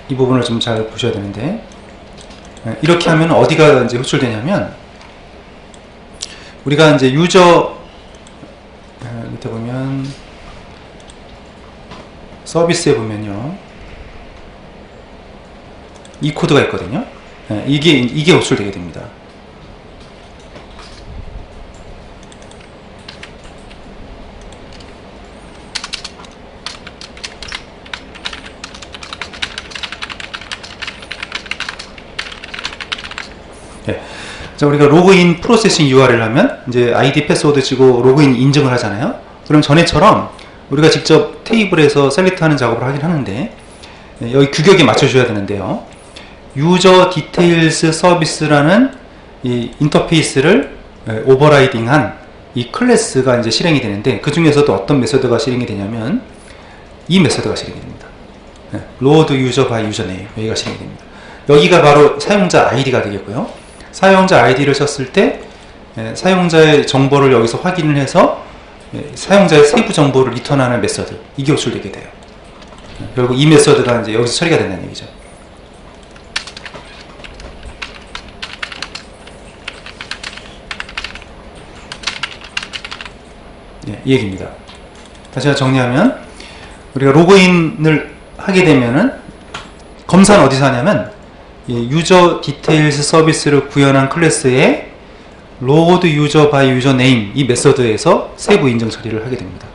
이 부분을 좀 잘 보셔야 되는데, 네, 이렇게 하면 어디가 이제 호출되냐면 우리가 이제 유저 밑에 보면 서비스에 보면요, 이 코드가 있거든요. 네, 이게 호출되게 됩니다. 네. 자, 우리가 로그인 프로세싱 URL 하면 이제 아이디 패스워드 치고 로그인 인증을 하잖아요. 그럼 전에처럼 우리가 직접 테이블에서 셀렉트 하는 작업을 하긴 하는데, 네, 여기 규격에 맞춰줘야 되는데요. 유저 디테일스 서비스라는 이 인터페이스를 오버라이딩한 이 클래스가 이제 실행이 되는데, 그 중에서도 어떤 메서드가 실행이 되냐면 이 메서드가 실행이 됩니다. 로드 유저 바이 유저네임, 여기가 실행이 됩니다. 여기가 바로 사용자 아이디가 되겠고요. 사용자 아이디를 썼을 때 사용자의 정보를 여기서 확인을 해서 사용자의 세부 정보를 리턴하는 메서드, 이게 호출되게 돼요. 결국 이 메서드가 이제 여기서 처리가 된다는 얘기죠. 네, 이 얘기입니다. 다시 정리하면 우리가 로그인을 하게 되면은 검사는 어디서 하냐면 유저 디테일스 서비스를 구현한 클래스에 로드 유저 바이 유저 네임, 이 메서드에서 세부 인증 처리를 하게 됩니다.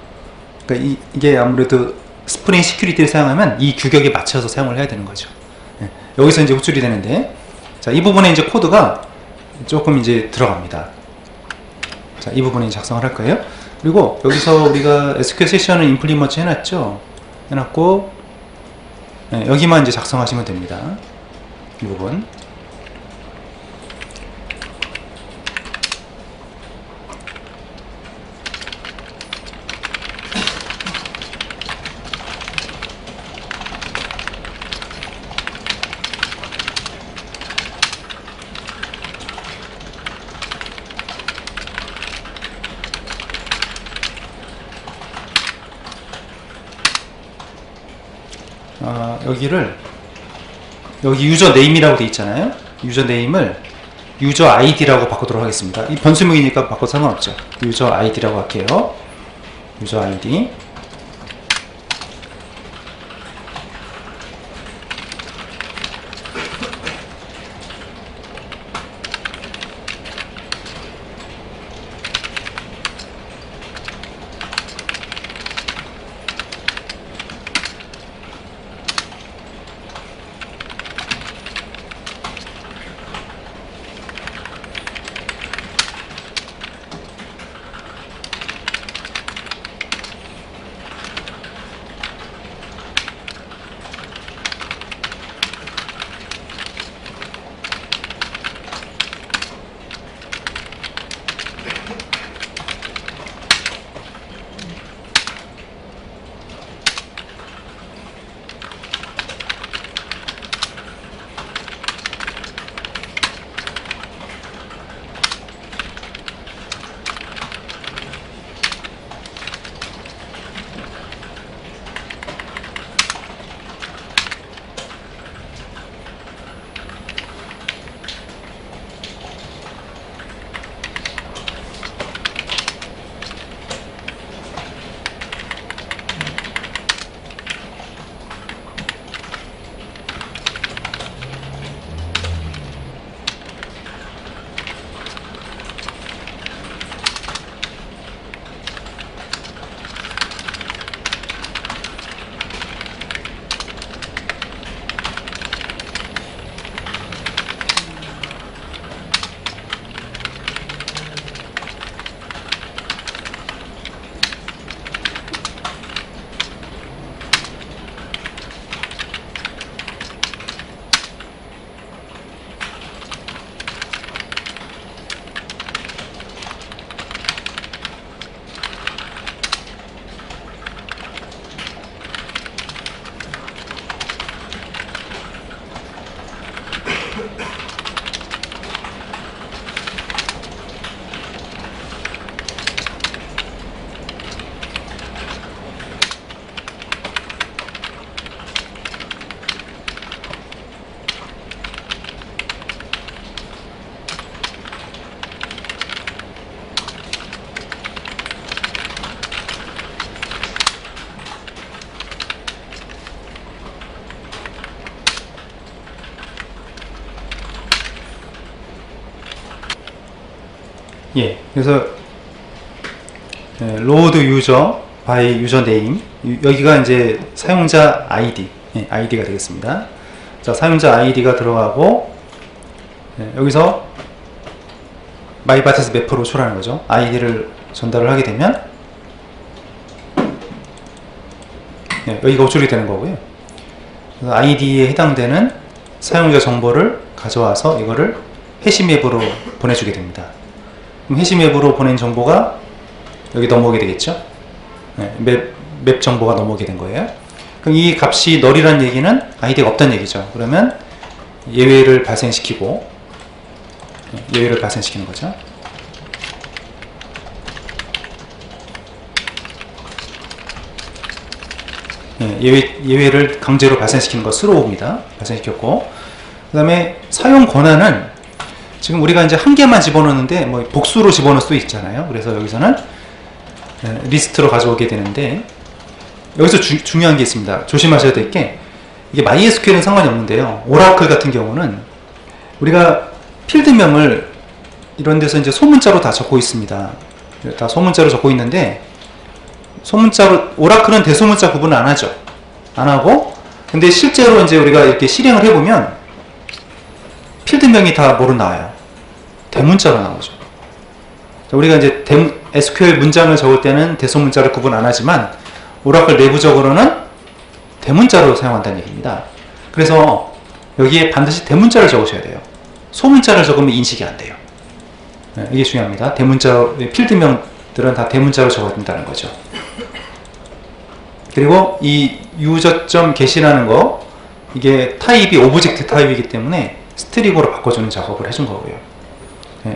그러니까 이게 아무래도 스프링 시큐리티를 사용하면 이 규격에 맞춰서 사용을 해야 되는 거죠. 네, 여기서 이제 호출이 되는데, 자, 이 부분에 이제 코드가 조금 이제 들어갑니다. 자, 이 부분에 작성을 할 거예요. 그리고 여기서 우리가 SQL 세션을 임플리먼트 해놨고, 네, 여기만 이제 작성하시면 됩니다. 이 부분. 여기 유저 네임이라고 되어 있잖아요. 유저 네임을 유저 아이디라고 바꾸도록 하겠습니다. 이 변수명이니까 바꿔도 상관없죠. 유저 아이디라고 할게요. 유저 아이디. 예, 그래서 load user by user name, 여기가 이제 사용자 ID, ID가 되겠습니다. 자, 사용자 ID가 들어가고 여기서 myBases map로 초라하는 거죠. ID를 전달을 하게 되면 여기가 호출이 되는 거고요. 그래서 ID에 해당되는 사용자 정보를 가져와서 이거를 해시맵으로 보내주게 됩니다. 그럼 해시맵으로 보낸 정보가 여기 넘어오게 되겠죠. 맵 정보가 넘어오게 된 거예요. 그럼 이 값이 널이라는 얘기는 아이디가 없다는 얘기죠. 그러면 예외를 발생시키고 예외를 발생시키는 거죠. 예외를 강제로 발생시키는 거 스로우입니다. 발생시켰고, 그 다음에 사용 권한은 지금 우리가 이제 한 개만 집어넣는데 뭐 복수로 집어넣을 수 있잖아요. 그래서 여기서는 리스트로 가져오게 되는데, 여기서 중요한 게 있습니다. 조심하셔야 될 게, 이게 MySQL은 상관이 없는데요. 오라클 같은 경우는 우리가 필드명을 이런 데서 이제 소문자로 다 적고 있습니다. 다 소문자로 적고 있는데, 소문자로, 오라클은 대소문자 구분을 안 하죠. 안 하고, 근데 실제로 이제 우리가 이렇게 실행을 해보면 필드명이 다 뭐로 나와요? 대문자로 나오죠. 우리가 이제 SQL 문장을 적을 때는 대소문자를 구분 안 하지만 오라클 내부적으로는 대문자로 사용한다는 얘기입니다. 그래서 여기에 반드시 대문자를 적으셔야 돼요. 소문자를 적으면 인식이 안 돼요. 이게 중요합니다. 대문자, 필드명들은 다 대문자로 적어야 된다는 거죠. 그리고 이 user.get이라는 거, 이게 타입이 오브젝트 타입이기 때문에 스트링으로 바꿔주는 작업을 해준 거고요.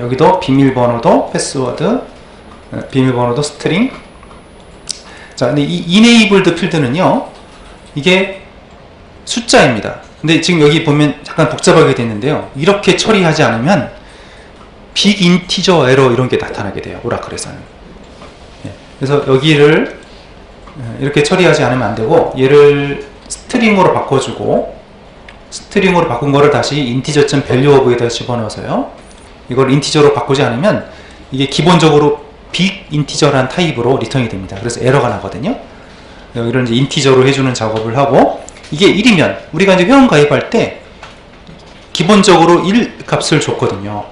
여기도 비밀번호도 패스워드, 비밀번호도 스트링. 자, 근데 이 enabled 필드는요, 이게 숫자입니다. 근데 지금 여기 보면 약간 복잡하게 됐는데요. 이렇게 처리하지 않으면 빅 인티저 에러 이런 게 나타나게 돼요. 오라클에서는. 그래서 여기를 이렇게 처리하지 않으면 안 되고, 얘를 스트링으로 바꿔주고, 스트링으로 바꾼 거를 다시 integer.valueof에다 집어넣어서요, 이걸 인티저로 바꾸지 않으면 이게 기본적으로 빅 인티저라는 타입으로 리턴이 됩니다. 그래서 에러가 나거든요. 여기를 이제 인티저로 해주는 작업을 하고, 이게 1이면 우리가 이제 회원 가입할 때 기본적으로 1 값을 줬거든요.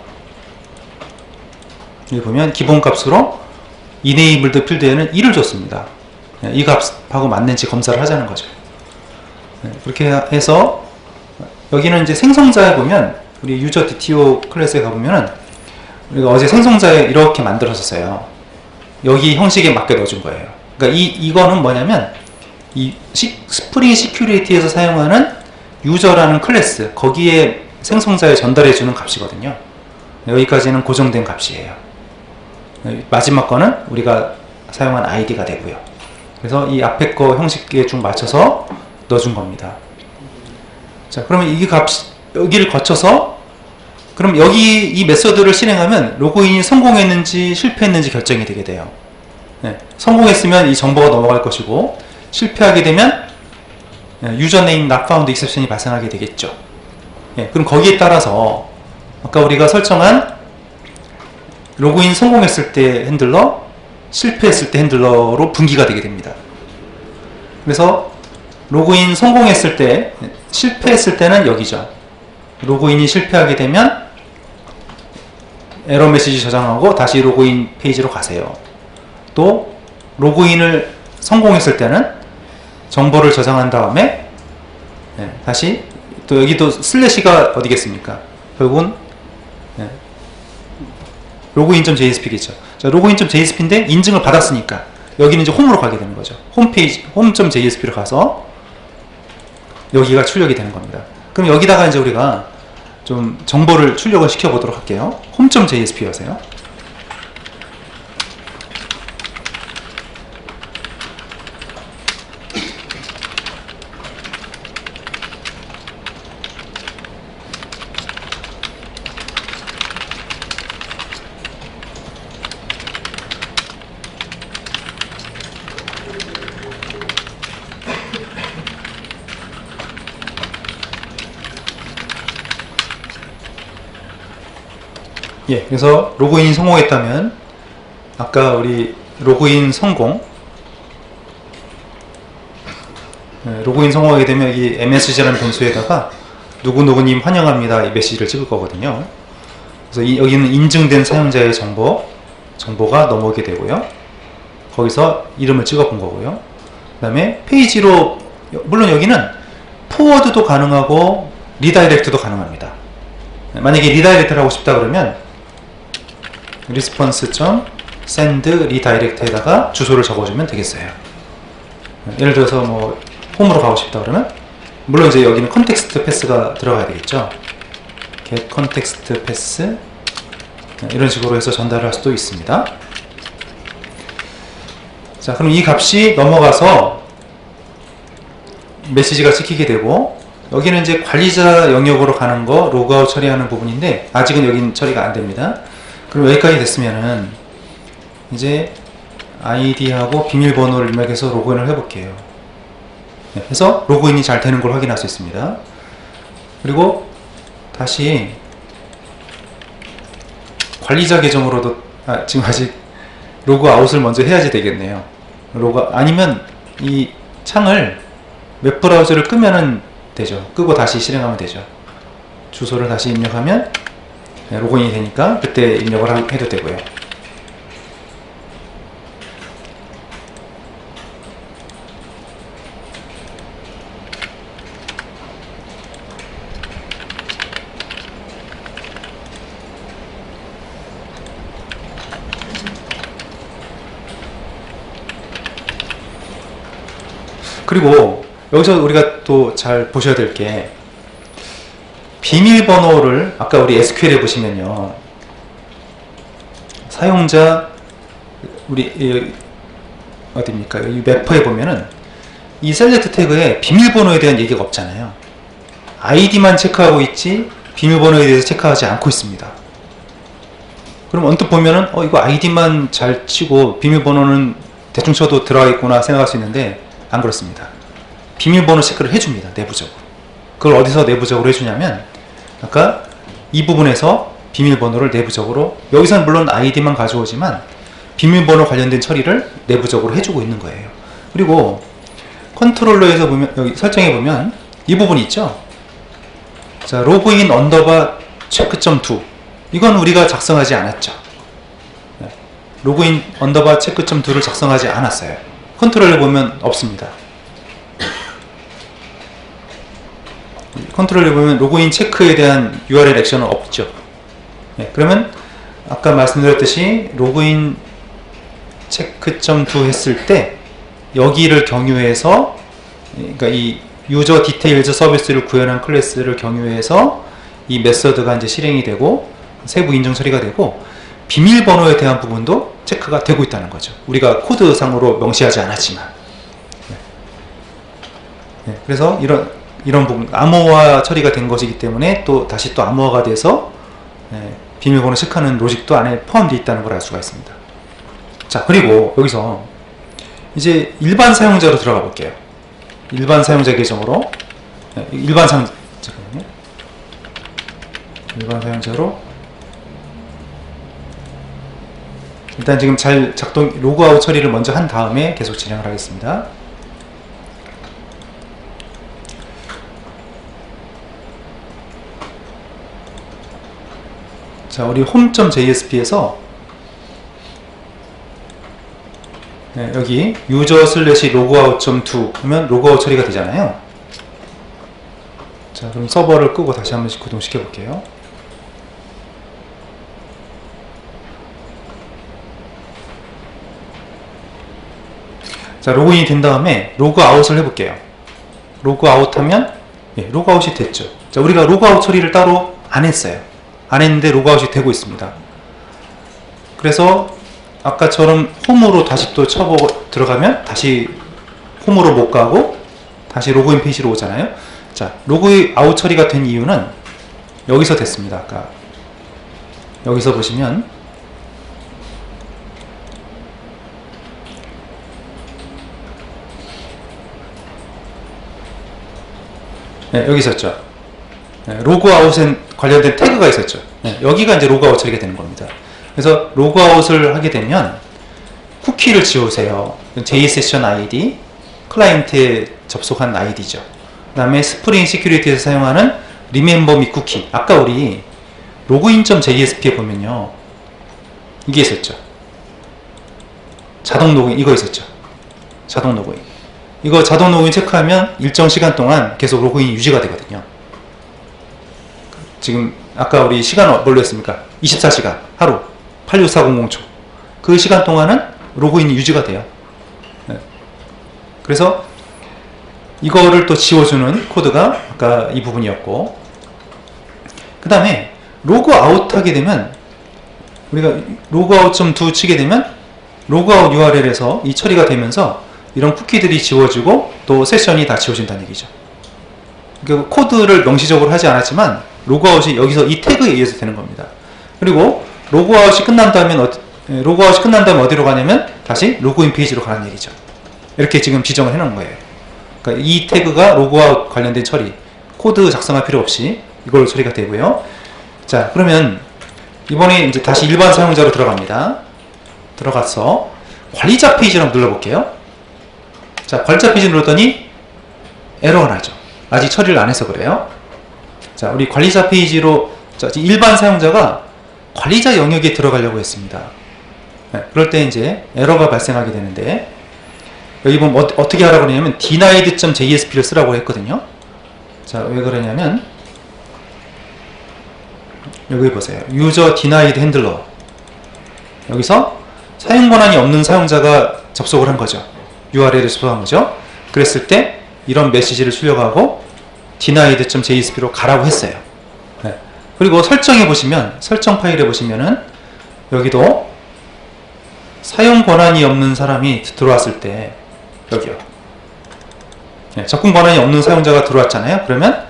여기 보면 기본 값으로 enabled 필드에는 1을 줬습니다. 이 값하고 맞는지 검사를 하자는 거죠. 그렇게 해서 여기는 이제 생성자에 보면, 우리 유저 DTO 클래스에 가보면은 우리가 어제 생성자에 이렇게 만들었었어요. 여기 형식에 맞게 넣어준 거예요. 그러니까 이거는 뭐냐면, 이 스프링 시큐리티에서 사용하는 유저라는 클래스, 거기에 생성자에 전달해주는 값이거든요. 여기까지는 고정된 값이에요. 마지막 거는 우리가 사용한 아이디가 되고요. 그래서 이 앞에 거 형식에 쭉 맞춰서 넣어준 겁니다. 자, 그러면 이 값, 여기를 거쳐서, 그럼 여기 이 메서드를 실행하면 로그인이 성공했는지 실패했는지 결정이 되게 돼요. 성공했으면 이 정보가 넘어갈 것이고, 실패하게 되면 username not found exception이 발생하게 되겠죠. 그럼 거기에 따라서 아까 우리가 설정한 로그인 성공했을 때 핸들러, 실패했을 때 핸들러로 분기가 되게 됩니다. 그래서 로그인 성공했을 때, 실패했을 때는 여기죠. 로그인이 실패하게 되면 에러 메시지 저장하고 다시 로그인 페이지로 가세요. 또 로그인을 성공했을 때는 정보를 저장한 다음에 다시, 또 여기도 슬래시가 어디겠습니까? 결국은 로그인.jsp겠죠. 자, 로그인.jsp인데 인증을 받았으니까 여기는 이제 홈으로 가게 되는 거죠. 홈페이지, 홈.jsp로 가서 여기가 출력이 되는 겁니다. 그럼 여기다가 이제 우리가 좀 정보를 출력을 시켜 보도록 할게요. home.jsp 하세요. 예, 그래서 로그인이 성공했다면 아까 우리 로그인 성공, 로그인 성공하게 되면 이 msg라는 변수에다가 누구누구님 환영합니다 이 메시지를 찍을 거거든요. 그래서 여기는 인증된 사용자의 정보가 넘어오게 되고요. 거기서 이름을 찍어 본 거고요. 그 다음에 페이지로, 물론 여기는 포워드도 가능하고 리다이렉트도 가능합니다. 만약에 리다이렉트를 하고 싶다 그러면 response.send redirect에다가 주소를 적어주면 되겠어요. 예를 들어서 뭐 홈으로 가고 싶다 그러면, 물론 이제 여기는 컨텍스트 패스가 들어가야 되겠죠. get context pass 이런 식으로 해서 전달을 할 수도 있습니다. 자, 그럼 이 값이 넘어가서 메시지가 찍히게 되고, 여기는 이제 관리자 영역으로 가는 거 로그아웃 처리하는 부분인데 아직은 여기는 처리가 안 됩니다. 그럼 여기까지 됐으면은 이제 아이디하고 비밀번호를 입력해서 로그인을 해볼게요. 해서 로그인이 잘 되는 걸 확인할 수 있습니다. 그리고 다시 관리자 계정으로도 지금 아직 로그아웃을 먼저 해야지 되겠네요. 아니면 이 창을 웹브라우저를 끄면은 되죠. 끄고 다시 실행하면 되죠. 주소를 다시 입력하면 로그인이 되니까 그때 입력을 해도 되고요. 그리고 여기서 우리가 또 잘 보셔야 될 게, 비밀번호를 아까 우리 SQL에 보시면요, 사용자 우리 어디입니까? 이 매퍼에 보면은 이 셀렉트 태그에 비밀번호에 대한 얘기가 없잖아요. 아이디만 체크하고 있지 비밀번호에 대해서 체크하지 않고 있습니다. 그럼 언뜻 보면은 이거 아이디만 잘 치고 비밀번호는 대충 쳐도 들어가겠구나 생각할 수 있는데 안 그렇습니다. 비밀번호 체크를 해줍니다. 내부적으로. 그걸 어디서 내부적으로 해주냐면, 아까 이 부분에서 비밀번호를 내부적으로, 여기서는 물론 아이디만 가져오지만 비밀번호 관련된 처리를 내부적으로 해주고 있는 거예요. 그리고 컨트롤러에서 보면, 여기 설정해 보면 이 부분이 있죠. 자, 로그인 언더바 체크.2, 이건 우리가 작성하지 않았죠. 로그인 언더바 체크.2를 작성하지 않았어요. 컨트롤에 보면 없습니다. 컨트롤에 보면 로그인 체크에 대한 URL 액션은 없죠. 그러면 아까 말씀드렸듯이 로그인 체크.2 했을 때 여기를 경유해서, 그러니까 이 유저 디테일즈 서비스를 구현한 클래스를 경유해서 이 메서드가 이제 실행이 되고 세부 인증 처리가 되고, 비밀번호에 대한 부분도 체크가 되고 있다는 거죠. 우리가 코드상으로 명시하지 않았지만. 그래서 이런 부분, 암호화 처리가 된 것이기 때문에 또 다시 또 암호화가 돼서 비밀번호 체크하는 로직도 안에 포함되어 있다는 걸 알 수가 있습니다. 자, 그리고 여기서 이제 일반 사용자로 들어가 볼게요. 일반 사용자 계정으로, 일반 사용자로 일단 지금 잘 로그아웃 처리를 먼저 한 다음에 계속 진행을 하겠습니다. 자, 우리 home.jsp에서 여기 user/logout.to 하면 로그아웃 처리가 되잖아요. 자, 그럼 서버를 끄고 다시 한 번씩 구동시켜 볼게요. 자, 로그인이 된 다음에 로그아웃을 해볼게요. 로그아웃 하면 로그아웃이 됐죠. 자, 우리가 로그아웃 처리를 따로 안 했어요. 안 했는데 로그아웃이 되고 있습니다. 그래서 아까처럼 홈으로 다시 또 쳐보고 들어가면 다시 홈으로 못 가고 다시 로그인 페이지로 오잖아요. 자, 로그아웃 처리가 된 이유는 여기서 됐습니다. 아까 여기서 보시면 네, 여기 있었죠. 네, 로그아웃에 관련된 태그가 있었죠. 네, 여기가 이제 로그아웃 처리가 되는 겁니다. 그래서 로그아웃을 하게 되면 쿠키를 지우세요. JSession ID, 클라이언트에 접속한 아이디죠. 그 다음에 스프링 시큐리티에서 사용하는 remember me 쿠키. 아까 우리 login.jsp에 보면요, 이게 있었죠. 자동 로그인, 이거 있었죠. 자동 로그인. 이거 자동 로그인 체크하면 일정 시간 동안 계속 로그인이 유지가 되거든요. 지금 아까 우리 시간 뭘로 했습니까? 24시간 하루 86400초 그 시간 동안은 로그인이 유지가 돼요. 네. 그래서 이거를 또 지워주는 코드가 아까 이 부분이었고, 그 다음에 로그아웃 하게 되면 우리가 로그아웃 좀 두 치게 되면 로그아웃 URL에서 이 처리가 되면서 이런 쿠키들이 지워지고 또 세션이 다 지워진다는 얘기죠. 그러니까 코드를 명시적으로 하지 않았지만 로그아웃이 여기서 이 태그에 의해서 되는 겁니다. 그리고 로그아웃이 끝난 다음에 어디로 가냐면 다시 로그인 페이지로 가는 얘기죠. 이렇게 지금 지정을 해놓은 거예요. 그러니까 이 태그가 로그아웃 관련된 처리, 코드 작성할 필요 없이 이걸로 처리가 되고요. 자, 그러면 이번에 이제 다시 일반 사용자로 들어갑니다. 들어가서 관리자 페이지를 한번 눌러볼게요. 자, 관리자 페이지 눌렀더니 에러가 나죠. 아직 처리를 안 해서 그래요. 자, 우리 관리자 페이지로, 자, 일반 사용자가 관리자 영역에 들어가려고 했습니다. 네, 그럴 때 이제 에러가 발생하게 되는데, 여기 보면 어떻게 하라고 그러냐면 denied.jsp를 쓰라고 했거든요. 자, 왜 그러냐면 여기 보세요. user denied handler. 여기서 사용 권한이 없는 사용자가 접속을 한 거죠. URL에 접속한 거죠. 그랬을 때 이런 메시지를 출력하고 denied.jsp로 가라고 했어요. 네. 그리고 설정해 보시면, 설정 파일에 보시면은 여기도 사용 권한이 없는 사람이 들어왔을 때 여기요. 네, 접근 권한이 없는 사용자가 들어왔잖아요. 그러면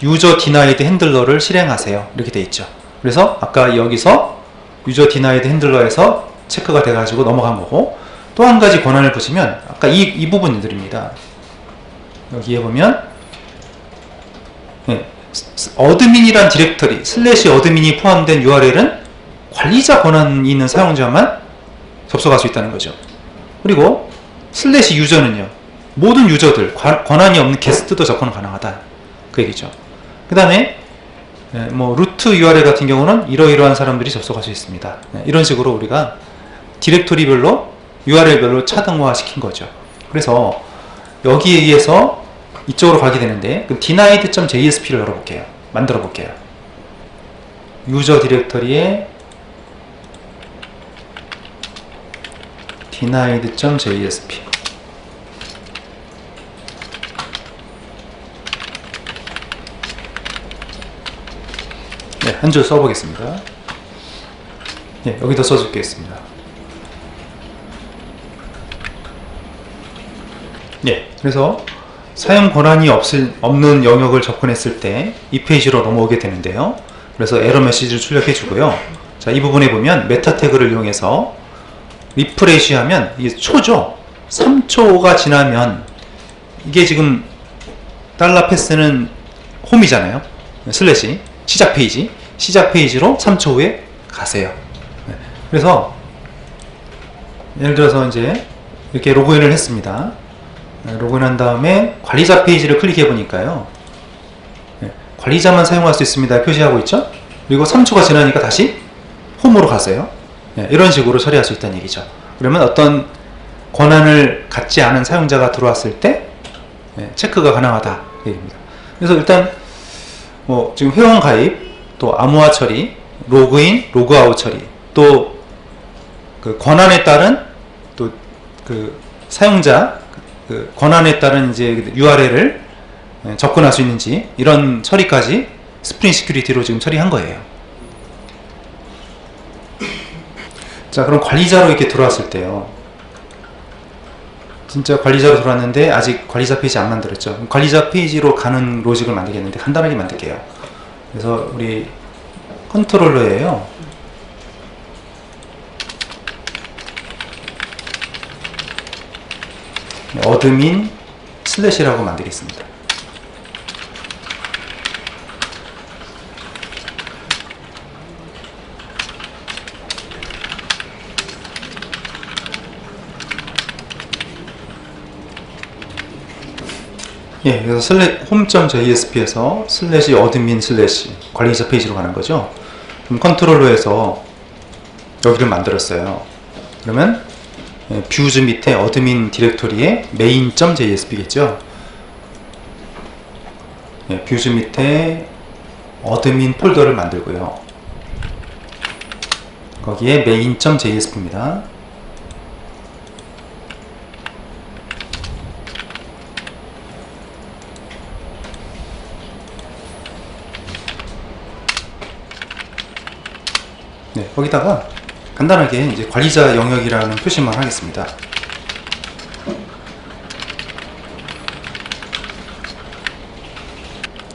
user denied handler를 실행하세요. 이렇게 돼 있죠. 그래서 아까 여기서 user denied handler에서 체크가 돼가지고 넘어간 거고, 또 한 가지 권한을 보시면 아까 이 부분들입니다. 여기에 보면 네, 어드민이란 디렉터리 /어드민이 포함된 URL은 관리자 권한이 있는 사용자만 접속할 수 있다는 거죠. 그리고 /유저는요, 모든 유저들, 권한이 없는 게스트도 접근 가능하다, 그 얘기죠. 그 다음에 뭐 루트 URL 같은 경우는 이러이러한 사람들이 접속할 수 있습니다. 이런 식으로 우리가 디렉토리별로 URL별로 차등화 시킨 거죠. 그래서 여기에 의해서 이쪽으로 가게 되는데, 그럼 denied.jsp를 열어볼게요. 만들어 볼게요. 유저 디렉터리에 denied.jsp. 네, 한 줄 써보겠습니다. 네, 여기도 써주겠습니다. 네, 그래서 사용 권한이 없는 영역을 접근했을 때 이 페이지로 넘어오게 되는데요. 그래서 에러 메시지를 출력해 주고요. 자, 이 부분에 보면 메타 태그를 이용해서 리프레시 하면 이게 초죠. 3초가 지나면 이게 지금 $패스는 홈이잖아요. 슬래시 시작 페이지로 3초 후에 가세요. 네. 그래서 예를 들어서 이제 이렇게 로그인을 했습니다. 네, 로그인한 다음에 관리자 페이지를 클릭해 보니까요, 네, 관리자만 사용할 수 있습니다 표시하고 있죠. 그리고 3초가 지나니까 다시 홈으로 가세요. 네, 이런 식으로 처리할 수 있다는 얘기죠. 그러면 어떤 권한을 갖지 않은 사용자가 들어왔을 때 네, 체크가 가능하다 얘기입니다. 그래서 일단 뭐 지금 회원 가입, 또 암호화 처리, 로그인, 로그아웃 처리, 또 그 권한에 따른 또 그 사용자 그 권한에 따른 이제 URL을 접근할 수 있는지, 이런 처리까지 스프링 시큐리티로 지금 처리한 거예요. 자, 그럼 관리자로 이렇게 들어왔을 때요. 진짜 관리자로 들어왔는데 아직 관리자 페이지 안 만들었죠. 그럼 관리자 페이지로 가는 로직을 만들겠는데 간단하게 만들게요. 그래서 우리 컨트롤러예요. 어드민 슬래시라고 만들겠습니다. 예, 그래서 home.jsp에서 슬래시 어드민 슬래시 관리자 페이지로 가는 거죠. 그럼 컨트롤러에서 여기를 만들었어요. 그러면 뷰즈 밑에 어드민 디렉토리에 main.jsp겠죠. 예, 뷰즈 밑에 어드민 폴더를 만들고요. 거기에 main.jsp입니다. 네, 거기다가 간단하게 이제 관리자 영역이라는 표시만 하겠습니다.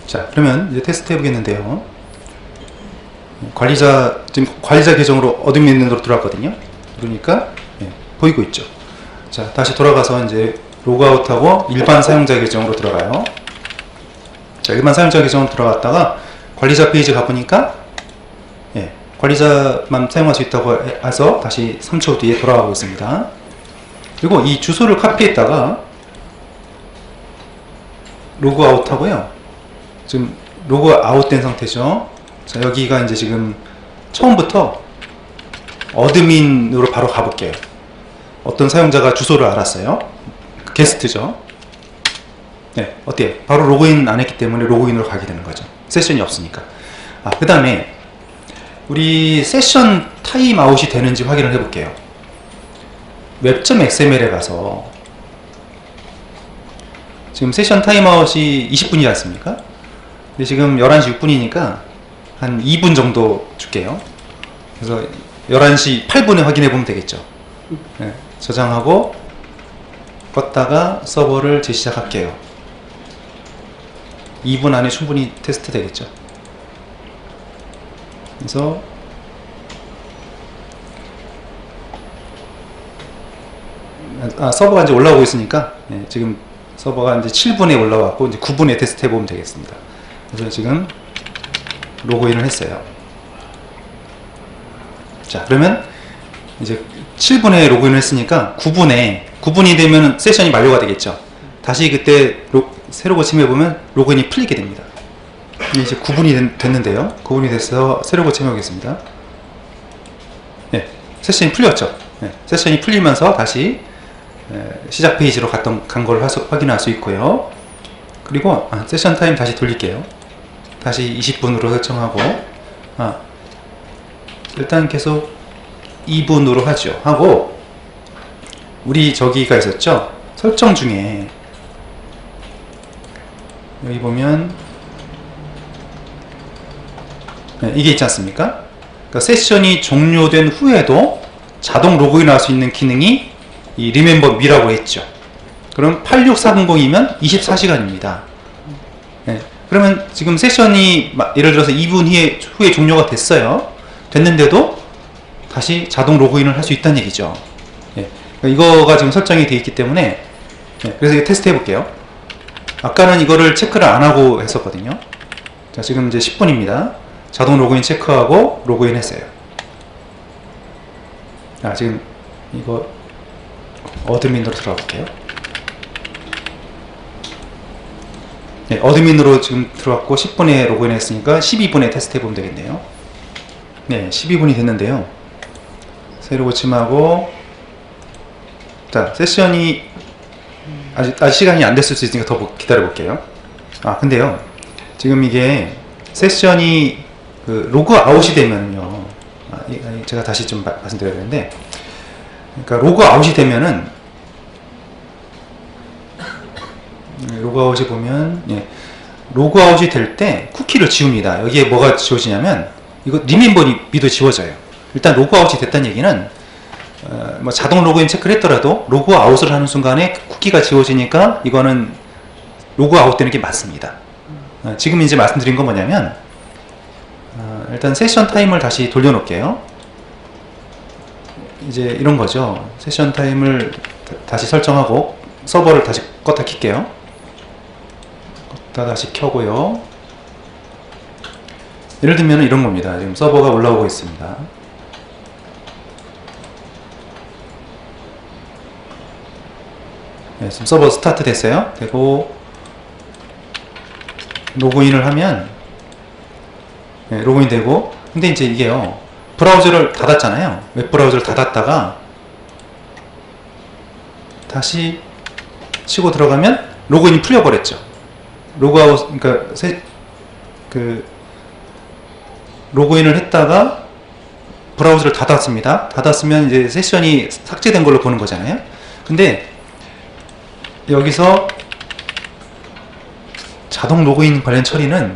자, 그러면 이제 테스트 해보겠는데요. 지금 관리자 계정으로 어드민으로 들어왔거든요. 그러니까 보이고 있죠. 자, 다시 돌아가서 이제 로그아웃하고 일반 사용자 계정으로 들어가요. 자, 일반 사용자 계정으로 들어갔다가 관리자 페이지 가보니까 관리자만 사용할 수 있다고 해서 다시 3초 뒤에 돌아가고 있습니다. 그리고 이 주소를 카피했다가 로그아웃 하고요. 지금 로그아웃 된 상태죠. 자, 여기가 이제 지금 처음부터 어드민으로 바로 가볼게요. 어떤 사용자가 주소를 알았어요. 게스트죠. 네, 어때요? 바로 로그인 안 했기 때문에 로그인으로 가게 되는 거죠. 세션이 없으니까. 그 다음에 우리 세션 타임아웃이 되는지 확인을 해볼게요. web.xml에 가서 지금 세션 타임아웃이 20분이지 않습니까? 근데 지금 11시 6분이니까 한 2분 정도 줄게요. 그래서 11시 8분에 확인해 보면 되겠죠. 네, 저장하고 껐다가 서버를 재시작할게요. 2분 안에 충분히 테스트 되겠죠. 그래서 서버가 이제 올라오고 있으니까 지금 서버가 이제 7분에 올라왔고 이제 9분에 테스트 해보면 되겠습니다. 그래서 지금 로그인을 했어요. 자, 그러면 이제 7분에 로그인을 했으니까 9분이 되면 세션이 만료가 되겠죠. 다시 그때 새로 고침해보면 로그인이 풀리게 됩니다. 이제 9분이 됐는데요. 9분이 돼서 새로 고침해 보겠습니다. 네, 세션이 풀렸죠. 네, 세션이 풀리면서 다시 시작 페이지로 간 걸 확인할 수 있고요. 그리고 세션 타임 다시 돌릴게요. 다시 20분으로 설정하고 일단 계속 2분으로 하고 우리 저기가 있었죠. 설정 중에 여기 보면 이게 있지 않습니까? 그러니까 세션이 종료된 후에도 자동 로그인 할 수 있는 기능이 이 Remember Me라고 했죠. 그럼 86400이면 24시간입니다. 그러면 지금 세션이 예를 들어서 2분 후에 종료가 됐는데도 다시 자동 로그인을 할 수 있다는 얘기죠. 그러니까 이거가 지금 설정이 되어 있기 때문에 그래서 이거 테스트 해볼게요. 아까는 이거를 체크를 안 하고 했었거든요. 자, 지금 이제 10분입니다. 자동 로그인 체크하고 로그인 했어요. 지금 이거 어드민으로 들어가 볼게요. 네, 어드민으로 지금 들어왔고 10분에 로그인 했으니까 12분에 테스트 해보면 되겠네요. 네, 12분이 됐는데요. 새로 고침하고 자, 세션이 아직 시간이 안 됐을 수 있으니까 더 기다려 볼게요. 근데요, 지금 이게 세션이 로그아웃이 되면요, 제가 다시 좀 말씀드려야 되는데, 그러니까 로그아웃이 되면은 로그아웃에 보면 로그아웃이 될 때 쿠키를 지웁니다. 여기에 뭐가 지워지냐면 이거 리멤버 미도 지워져요. 일단 로그아웃이 됐다는 얘기는 뭐 자동 로그인 체크를 했더라도 로그아웃을 하는 순간에 쿠키가 지워지니까 이거는 로그아웃 되는 게 맞습니다. 지금 이제 말씀드린 건 뭐냐면 일단 세션 타임을 다시 돌려놓을게요. 이제 이런 거죠. 세션 타임을 다시 설정하고 서버를 다시 껐다 킬게요. 껐다 다시 켜고요. 예를 들면 이런 겁니다. 지금 서버가 올라오고 있습니다. 네, 지금 서버 스타트 됐어요. 되고 로그인을 하면 네, 로그인 되고, 근데 이제 이게요, 브라우저를 닫았잖아요. 웹브라우저를 닫았다가 다시 치고 들어가면 로그인이 풀려버렸죠. 로그아웃, 그러니까 로그인을 했다가 브라우저를 닫았습니다. 닫았으면 이제 세션이 삭제된 걸로 보는 거잖아요. 근데 여기서 자동 로그인 관련 처리는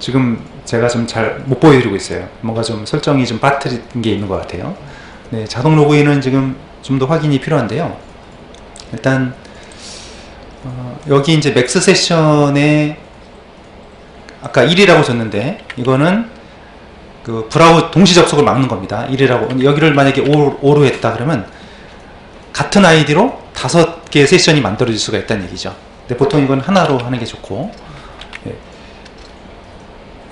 지금 제가 좀 잘 못 보여드리고 있어요. 뭔가 좀 설정이 좀 빠뜨린 게 있는 것 같아요. 네, 자동 로그인은 지금 좀 더 확인이 필요한데요. 일단 여기 이제 맥스 세션에 아까 1이라고 줬는데 이거는 그 브라우저 동시 접속을 막는 겁니다. 1이라고 여기를 만약에 5로 했다 그러면 같은 아이디로 5개의 세션이 만들어질 수가 있다는 얘기죠. 근데 보통 이건 하나로 하는 게 좋고, 예.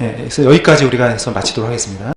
예, 그래서 여기까지 우리가 해서 마치도록 하겠습니다.